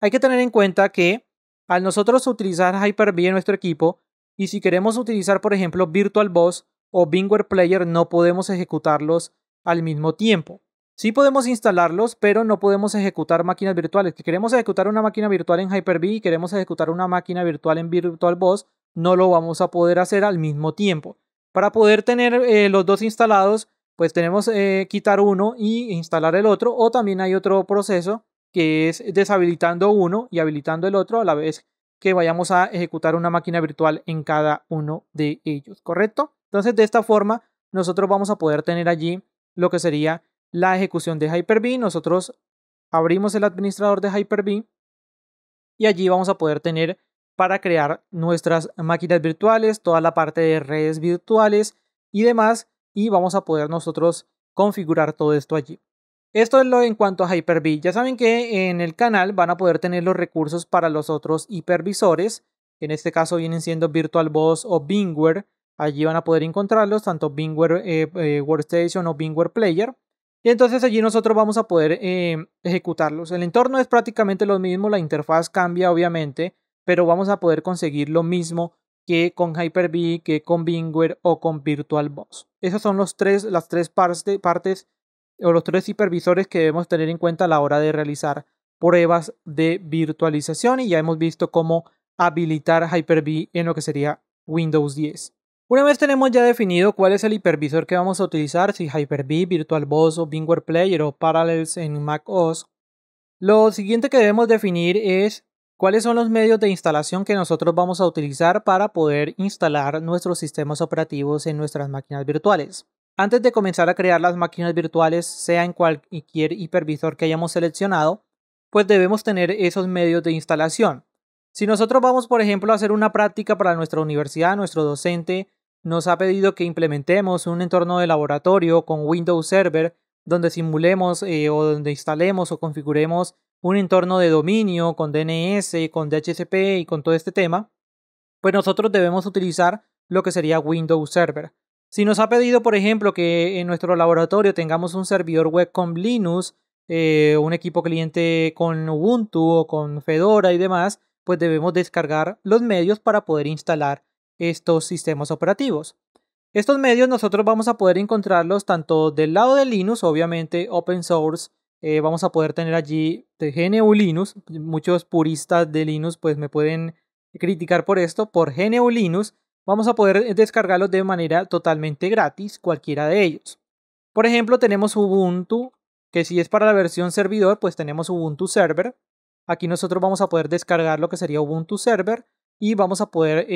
Hay que tener en cuenta que al nosotros utilizar Hyper-V en nuestro equipo, y si queremos utilizar por ejemplo VirtualBox o VMware Player, no podemos ejecutarlos al mismo tiempo. Sí podemos instalarlos, pero no podemos ejecutar máquinas virtuales. Si queremos ejecutar una máquina virtual en Hyper-V y queremos ejecutar una máquina virtual en VirtualBox, no lo vamos a poder hacer al mismo tiempo. Para poder tener los dos instalados, pues tenemos que quitar uno y instalar el otro, o también hay otro proceso que es deshabilitando uno y habilitando el otro a la vez que vayamos a ejecutar una máquina virtual en cada uno de ellos, ¿correcto? Entonces de esta forma nosotros vamos a poder tener allí lo que sería la ejecución de Hyper-V. Nosotros abrimos el administrador de Hyper-V y allí vamos a poder tener para crear nuestras máquinas virtuales, toda la parte de redes virtuales y demás, y vamos a poder nosotros configurar todo esto allí. Esto es lo en cuanto a Hyper-V. Ya saben que en el canal van a poder tener los recursos para los otros hipervisores, que en este caso vienen siendo VirtualBox o VMware. Allí van a poder encontrarlos, tanto VMware Workstation o VMware Player. Y entonces allí nosotros vamos a poder ejecutarlos. El entorno es prácticamente lo mismo, la interfaz cambia obviamente, pero vamos a poder conseguir lo mismo que con Hyper-V, que con VMware o con VirtualBox. Esas son las tres partes o los tres hipervisores que debemos tener en cuenta a la hora de realizar pruebas de virtualización, y ya hemos visto cómo habilitar Hyper-V en lo que sería Windows 10. Una vez tenemos ya definido cuál es el hipervisor que vamos a utilizar, si Hyper-V, VirtualBox o VMware Player o Parallels en macOS, lo siguiente que debemos definir es cuáles son los medios de instalación que nosotros vamos a utilizar para poder instalar nuestros sistemas operativos en nuestras máquinas virtuales. Antes de comenzar a crear las máquinas virtuales, sea en cualquier hipervisor que hayamos seleccionado, pues debemos tener esos medios de instalación. Si nosotros vamos, por ejemplo, a hacer una práctica para nuestra universidad, nuestro docente nos ha pedido que implementemos un entorno de laboratorio con Windows Server donde simulemos o donde instalemos o configuremos un entorno de dominio con DNS, con DHCP y con todo este tema, pues nosotros debemos utilizar lo que sería Windows Server. Si nos ha pedido, por ejemplo, que en nuestro laboratorio tengamos un servidor web con Linux, un equipo cliente con Ubuntu o con Fedora y demás, pues debemos descargar los medios para poder instalar estos sistemas operativos. Estos medios nosotros vamos a poder encontrarlos tanto del lado de Linux, obviamente open source, vamos a poder tener allí de GNU Linux. Muchos puristas de Linux pues me pueden criticar por esto. Por GNU Linux vamos a poder descargarlos de manera totalmente gratis, cualquiera de ellos. Por ejemplo, tenemos Ubuntu, que si es para la versión servidor, pues tenemos Ubuntu Server. Aquí nosotros vamos a poder descargar lo que sería Ubuntu Server y vamos a poder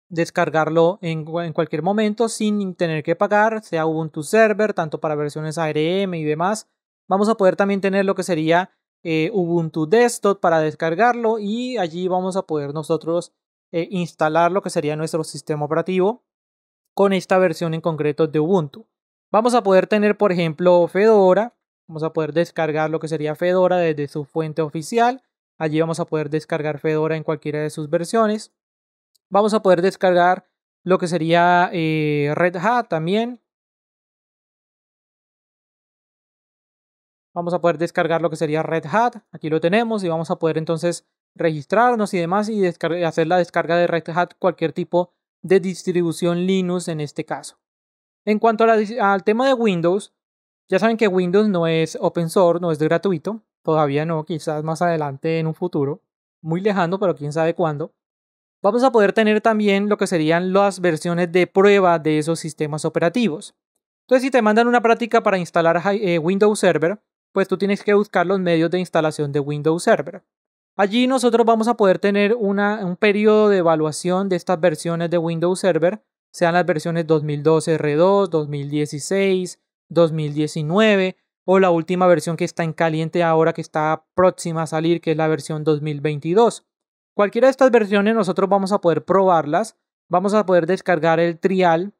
descargarlo en cualquier momento sin tener que pagar, sea Ubuntu Server, tanto para versiones ARM y demás. Vamos a poder también tener lo que sería Ubuntu Desktop para descargarlo y allí vamos a poder nosotros instalar lo que sería nuestro sistema operativo con esta versión en concreto de Ubuntu. Vamos a poder tener, por ejemplo, Fedora. Vamos a poder descargar lo que sería Fedora desde su fuente oficial. Allí vamos a poder descargar Fedora en cualquiera de sus versiones. Vamos a poder descargar lo que sería Red Hat también. Vamos a poder descargar lo que sería Red Hat. Aquí lo tenemos y vamos a poder entonces registrarnos y demás y hacer la descarga de Red Hat, cualquier tipo de distribución Linux en este caso. En cuanto al tema de Windows, ya saben que Windows no es open source, no es gratuito. Todavía no, quizás más adelante en un futuro. Muy lejano, pero quién sabe cuándo. Vamos a poder tener también lo que serían las versiones de prueba de esos sistemas operativos. Entonces, si te mandan una práctica para instalar Windows Server, pues tú tienes que buscar los medios de instalación de Windows Server. Allí nosotros vamos a poder tener un periodo de evaluación de estas versiones de Windows Server, sean las versiones 2012 R2, 2016, 2019 o la última versión que está en caliente ahora que está próxima a salir, que es la versión 2022. Cualquiera de estas versiones nosotros vamos a poder probarlas, vamos a poder descargar el trial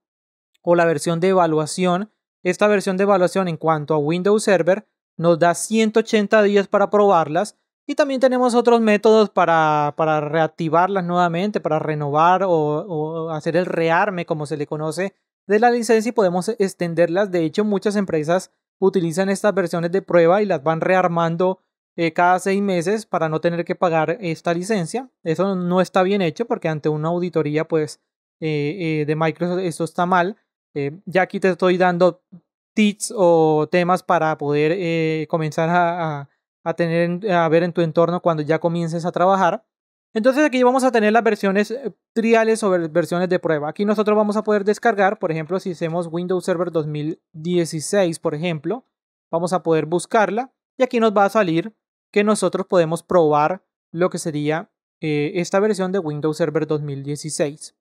o la versión de evaluación. Esta versión de evaluación en cuanto a Windows Server nos da 180 días para probarlas y también tenemos otros métodos para reactivarlas nuevamente, para renovar o hacer el rearme como se le conoce de la licencia y podemos extenderlas. De hecho, muchas empresas utilizan estas versiones de prueba y las van rearmando cada 6 meses para no tener que pagar esta licencia. Eso no está bien hecho porque ante una auditoría pues de Microsoft esto está mal. Ya aquí te estoy dando tips o temas para poder comenzar a ver en tu entorno cuando ya comiences a trabajar. Entonces aquí vamos a tener las versiones triales o versiones de prueba. Aquí nosotros vamos a poder descargar, por ejemplo, si hacemos Windows Server 2016, por ejemplo, vamos a poder buscarla y aquí nos va a salir que nosotros podemos probar lo que sería esta versión de Windows Server 2016.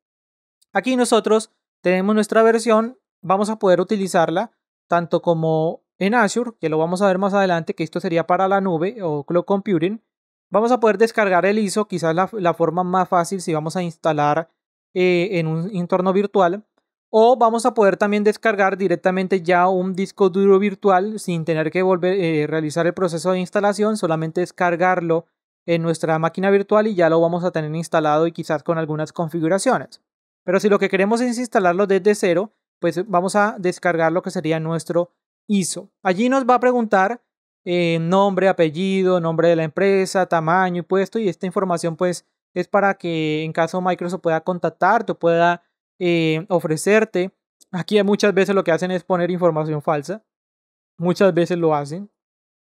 Aquí nosotros tenemos nuestra versión, vamos a poder utilizarla tanto como en Azure, que lo vamos a ver más adelante, que esto sería para la nube o Cloud Computing. Vamos a poder descargar el ISO, quizás la forma más fácil si vamos a instalar en un entorno virtual. O vamos a poder también descargar directamente ya un disco duro virtual sin tener que volver a realizar el proceso de instalación, solamente descargarlo en nuestra máquina virtual y ya lo vamos a tener instalado y quizás con algunas configuraciones. Pero si lo que queremos es instalarlo desde cero, pues vamos a descargar lo que sería nuestro ISO. Allí nos va a preguntar nombre, apellido, nombre de la empresa, tamaño y puesto, y esta información pues es para que en caso Microsoft pueda contactarte o pueda ofrecerte. Aquí muchas veces lo que hacen es poner información falsa, muchas veces lo hacen,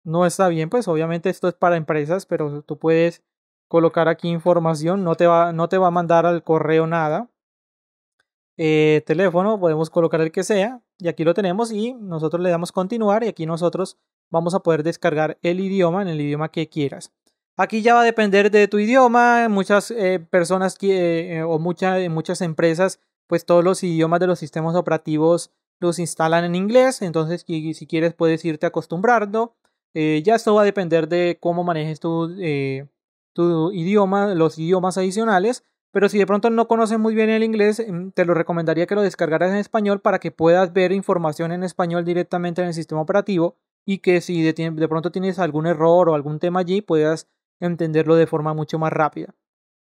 no está bien, pues obviamente esto es para empresas, pero tú puedes colocar aquí información, no te va a mandar al correo nada. Teléfono, podemos colocar el que sea y aquí lo tenemos y nosotros le damos continuar y aquí nosotros vamos a poder descargar el idioma en el idioma que quieras. Aquí ya va a depender de tu idioma. Muchas personas o muchas empresas pues todos los idiomas de los sistemas operativos los instalan en inglés, entonces si quieres puedes irte acostumbrando. Ya esto va a depender de cómo manejes tu idioma, los idiomas adicionales. Pero si de pronto no conoces muy bien el inglés, te lo recomendaría que lo descargaras en español para que puedas ver información en español directamente en el sistema operativo y que si de pronto tienes algún error o algún tema allí, puedas entenderlo de forma mucho más rápida.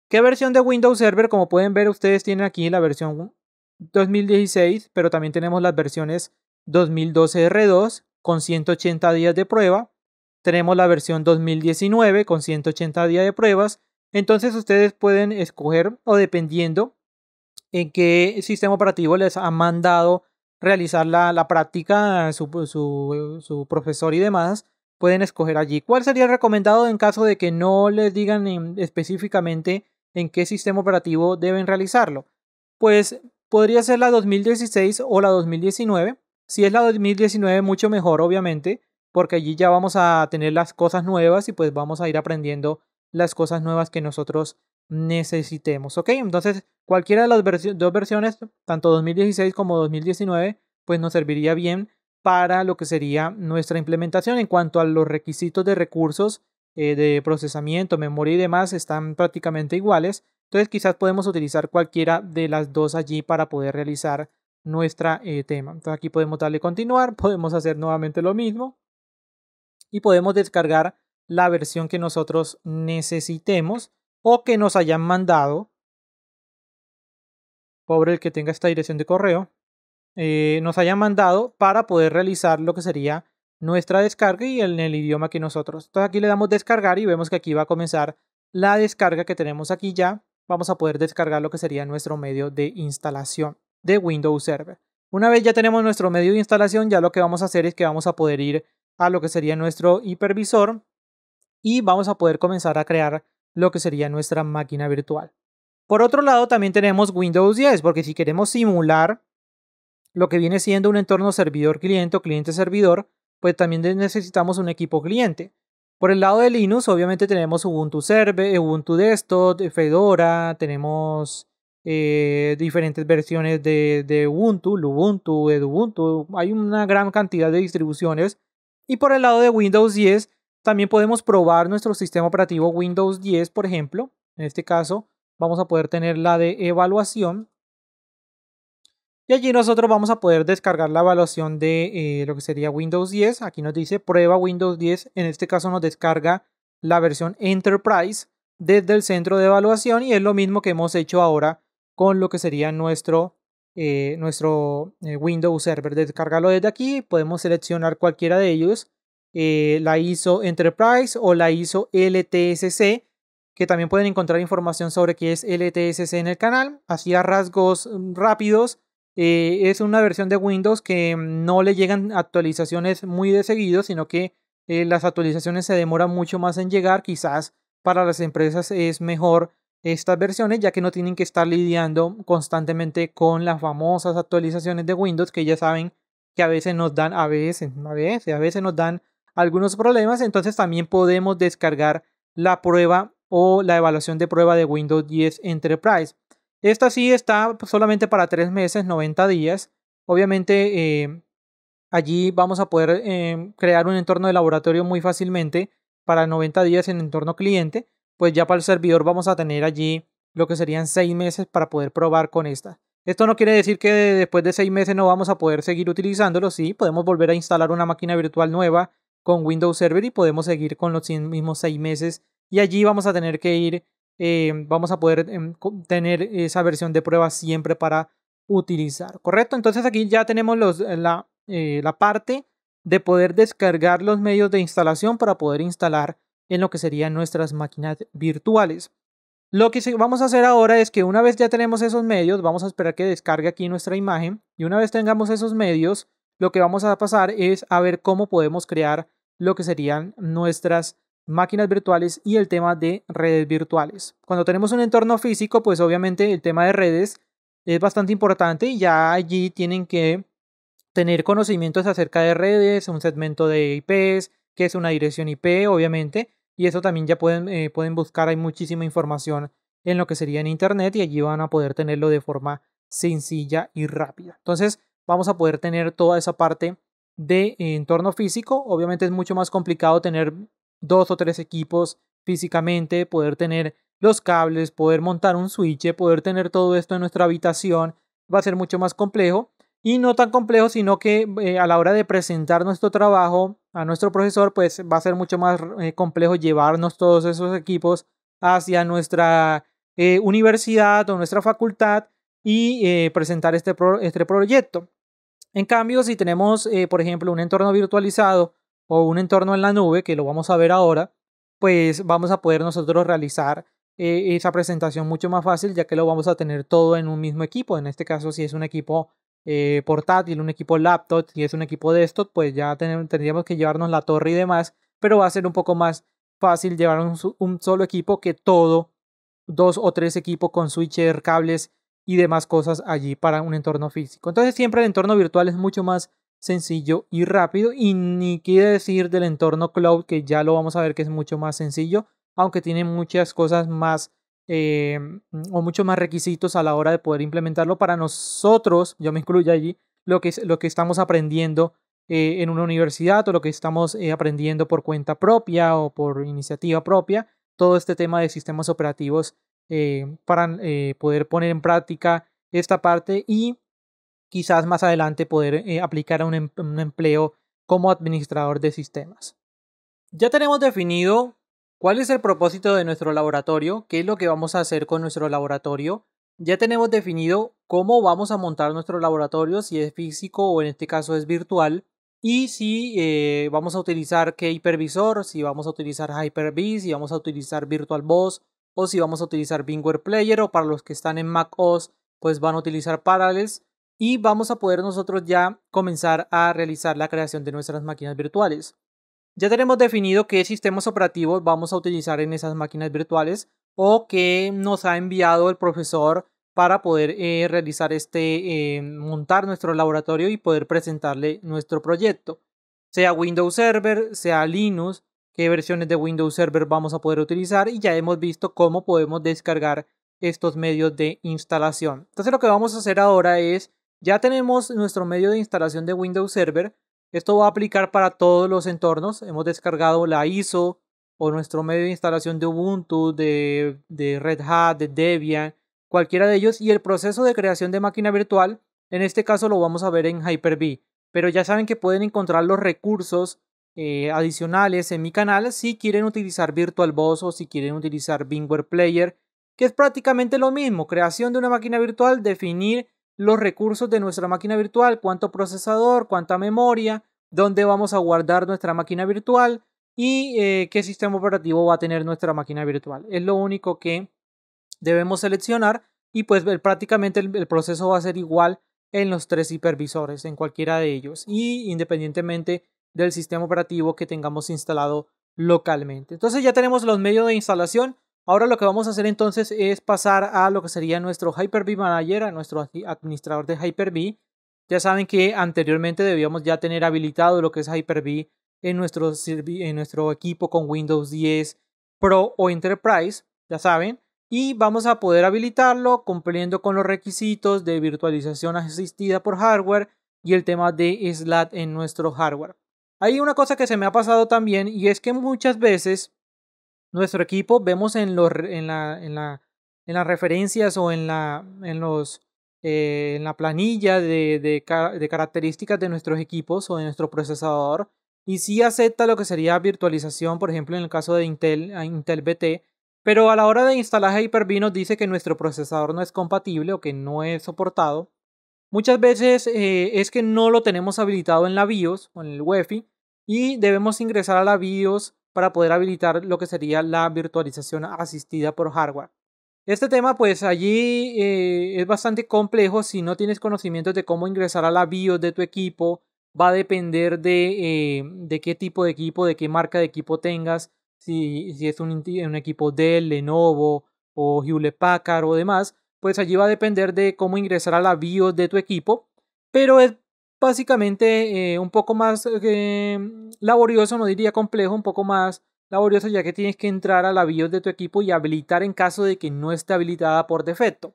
¿Qué versión de Windows Server? Como pueden ver, ustedes tienen aquí la versión 2016, pero también tenemos las versiones 2012 R2 con 180 días de prueba. Tenemos la versión 2019 con 180 días de pruebas. Entonces ustedes pueden escoger, o dependiendo en qué sistema operativo les ha mandado realizar la práctica su profesor y demás, pueden escoger allí. ¿Cuál sería el recomendado en caso de que no les digan específicamente en qué sistema operativo deben realizarlo? Pues podría ser la 2016 o la 2019. Si es la 2019, mucho mejor, obviamente, porque allí ya vamos a tener las cosas nuevas y pues vamos a ir aprendiendo las cosas nuevas que nosotros necesitemos, ¿ok? Entonces, cualquiera de las dos versiones, tanto 2016 como 2019, pues nos serviría bien para lo que sería nuestra implementación. En cuanto a los requisitos de recursos de procesamiento, memoria y demás, están prácticamente iguales. Entonces, quizás podemos utilizar cualquiera de las dos allí para poder realizar nuestra tema. Entonces, aquí podemos darle continuar, podemos hacer nuevamente lo mismo y podemos descargar la versión que nosotros necesitemos o que nos hayan mandado. Pobre el que tenga esta dirección de correo. Nos hayan mandado para poder realizar lo que sería nuestra descarga y en el idioma que nosotros. Entonces aquí le damos descargar y vemos que aquí va a comenzar la descarga que tenemos aquí ya. Vamos a poder descargar lo que sería nuestro medio de instalación de Windows Server. Una vez ya tenemos nuestro medio de instalación, ya lo que vamos a hacer es que vamos a poder ir a lo que sería nuestro hipervisor y vamos a poder comenzar a crear lo que sería nuestra máquina virtual. Por otro lado, también tenemos Windows 10, porque si queremos simular lo que viene siendo un entorno servidor-cliente o cliente-servidor, pues también necesitamos un equipo cliente. Por el lado de Linux, obviamente tenemos Ubuntu Server, Ubuntu Desktop, Fedora, tenemos diferentes versiones de Ubuntu, Lubuntu, Edubuntu, hay una gran cantidad de distribuciones. Y por el lado de Windows 10, también podemos probar nuestro sistema operativo Windows 10, por ejemplo. En este caso, vamos a poder tener la de evaluación. Y allí nosotros vamos a poder descargar la evaluación de lo que sería Windows 10. Aquí nos dice prueba Windows 10. En este caso nos descarga la versión Enterprise desde el centro de evaluación. Y es lo mismo que hemos hecho ahora con lo que sería nuestro Windows Server. Descargarlo desde aquí. Podemos seleccionar cualquiera de ellos. La ISO Enterprise o la ISO LTSC. Que también pueden encontrar información sobre qué es LTSC en el canal. Así a rasgos rápidos. Es una versión de Windows que no le llegan actualizaciones muy de seguido, sino que las actualizaciones se demoran mucho más en llegar. Quizás para las empresas es mejor estas versiones, ya que no tienen que estar lidiando constantemente con las famosas actualizaciones de Windows, que ya saben que a veces nos dan, a veces nos dan algunos problemas. Entonces también podemos descargar la prueba o la evaluación de prueba de Windows 10 Enterprise. Esta sí está solamente para 3 meses, 90 días. Obviamente allí vamos a poder crear un entorno de laboratorio muy fácilmente para 90 días en entorno cliente. Pues ya para el servidor vamos a tener allí lo que serían 6 meses para poder probar con esta. Esto no quiere decir que después de 6 meses no vamos a poder seguir utilizándolo. Sí, podemos volver a instalar una máquina virtual nueva con Windows Server y podemos seguir con los mismos 6 meses. Y allí vamos a tener que ir vamos a poder tener esa versión de prueba siempre para utilizar, ¿correcto? Entonces aquí ya tenemos la parte de poder descargar los medios de instalación para poder instalar en lo que serían nuestras máquinas virtuales. Lo que vamos a hacer ahora es que una vez ya tenemos esos medios, vamos a esperar que descargue aquí nuestra imagen y una vez tengamos esos medios, lo que vamos a pasar es a ver cómo podemos crear lo que serían nuestras máquinas virtuales y el tema de redes virtuales. Cuando tenemos un entorno físico, pues obviamente el tema de redes es bastante importante y ya allí tienen que tener conocimientos acerca de redes, un segmento de IPs, que es una dirección IP, obviamente, y eso también ya pueden buscar, hay muchísima información en lo que sería en internet y allí van a poder tenerlo de forma sencilla y rápida. Entonces vamos a poder tener toda esa parte de entorno físico. Obviamente es mucho más complicado tener 2 o 3 equipos físicamente, poder tener los cables, poder montar un switch, poder tener todo esto en nuestra habitación. Va a ser mucho más complejo y no tan complejo, sino que a la hora de presentar nuestro trabajo a nuestro profesor, pues va a ser mucho más complejo llevarnos todos esos equipos hacia nuestra universidad o nuestra facultad y presentar este proyecto. En cambio, si tenemos, por ejemplo, un entorno virtualizado o un entorno en la nube, que lo vamos a ver ahora, pues vamos a poder nosotros realizar esa presentación mucho más fácil, ya que lo vamos a tener todo en un mismo equipo. En este caso, si es un equipo portátil, un equipo laptop, si es un equipo desktop, pues ya tendríamos que llevarnos la torre y demás, pero va a ser un poco más fácil llevar un solo equipo que todo, 2 o 3 equipos con switcher, cables y demás cosas allí para un entorno físico. Entonces siempre el entorno virtual es mucho más sencillo y rápido, y ni quiere decir del entorno cloud, que ya lo vamos a ver que es mucho más sencillo, aunque tiene muchas cosas más eh, o muchos más requisitos a la hora de poder implementarlo para nosotros. Yo me incluyo allí, lo que estamos aprendiendo en una universidad, o lo que estamos aprendiendo por cuenta propia o por iniciativa propia, todo este tema de sistemas operativos para poder poner en práctica esta parte y quizás más adelante poder aplicar a un empleo como administrador de sistemas. Ya tenemos definido cuál es el propósito de nuestro laboratorio, qué es lo que vamos a hacer con nuestro laboratorio. Ya tenemos definido cómo vamos a montar nuestro laboratorio, si es físico o en este caso es virtual, y si vamos a utilizar qué hipervisor, si vamos a utilizar Hyper-V, si vamos a utilizar VirtualBox o si vamos a utilizar VMware Player, o para los que están en Mac OS pues van a utilizar Parallels, y vamos a poder nosotros ya comenzar a realizar la creación de nuestras máquinas virtuales. Ya tenemos definido qué sistemas operativos vamos a utilizar en esas máquinas virtuales, o qué nos ha enviado el profesor para poder realizar montar nuestro laboratorio y poder presentarle nuestro proyecto. Sea Windows Server, sea Linux, qué versiones de Windows Server vamos a poder utilizar, y ya hemos visto cómo podemos descargar estos medios de instalación. Entonces lo que vamos a hacer ahora es, ya tenemos nuestro medio de instalación de Windows Server. Esto va a aplicar para todos los entornos. Hemos descargado la ISO o nuestro medio de instalación de Ubuntu, de Red Hat, de Debian, cualquiera de ellos. Y el proceso de creación de máquina virtual, en este caso lo vamos a ver en Hyper-V. Pero ya saben que pueden encontrar los recursos adicionales en mi canal si quieren utilizar VirtualBox o si quieren utilizar VMware Player, que es prácticamente lo mismo. Creación de una máquina virtual, definir los recursos de nuestra máquina virtual, cuánto procesador, cuánta memoria, dónde vamos a guardar nuestra máquina virtual y qué sistema operativo va a tener nuestra máquina virtual. Es lo único que debemos seleccionar, y pues prácticamente el proceso va a ser igual en los 3 hipervisores, en cualquiera de ellos, y independientemente del sistema operativo que tengamos instalado localmente. Entonces ya tenemos los medios de instalación. Ahora lo que vamos a hacer entonces es pasar a lo que sería nuestro Hyper-V Manager, a nuestro administrador de Hyper-V. Ya saben que anteriormente debíamos ya tener habilitado lo que es Hyper-V en nuestro equipo con Windows 10 Pro o Enterprise, ya saben. Y vamos a poder habilitarlo cumpliendo con los requisitos de virtualización asistida por hardware y el tema de SLAT en nuestro hardware. Hay una cosa que se me ha pasado también, y es que muchas veces nuestro equipo vemos en las referencias o en la planilla de características de nuestros equipos o de nuestro procesador, y sí acepta lo que sería virtualización, por ejemplo en el caso de Intel VT, pero a la hora de instalar Hyper-V nos dice que nuestro procesador no es compatible o que no es soportado. Muchas veces es que no lo tenemos habilitado en la BIOS o en el UEFI, y debemos ingresar a la BIOS para poder habilitar lo que sería la virtualización asistida por hardware. Este tema pues allí es bastante complejo. Si no tienes conocimientos de cómo ingresar a la BIOS de tu equipo, va a depender de qué tipo de equipo, de qué marca de equipo tengas, si es un equipo Dell, Lenovo o Hewlett Packard o demás, pues allí va a depender de cómo ingresar a la BIOS de tu equipo, pero es básicamente un poco más laborioso, no diría complejo, un poco más laborioso, ya que tienes que entrar a la BIOS de tu equipo y habilitar en caso de que no esté habilitada por defecto.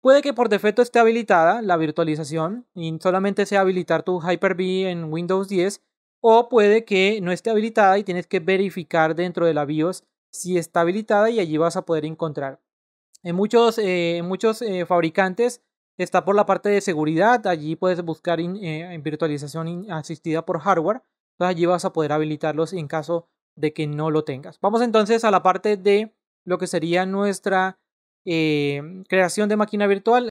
Puede que por defecto esté habilitada la virtualización y solamente sea habilitar tu Hyper-V en Windows 10, o puede que no esté habilitada y tienes que verificar dentro de la BIOS si está habilitada y allí vas a poder encontrar. En muchos fabricantes está por la parte de seguridad, allí puedes buscar en virtualización asistida por hardware, entonces allí vas a poder habilitarlos en caso de que no lo tengas. Vamos entonces a la parte de lo que sería nuestra creación de máquina virtual.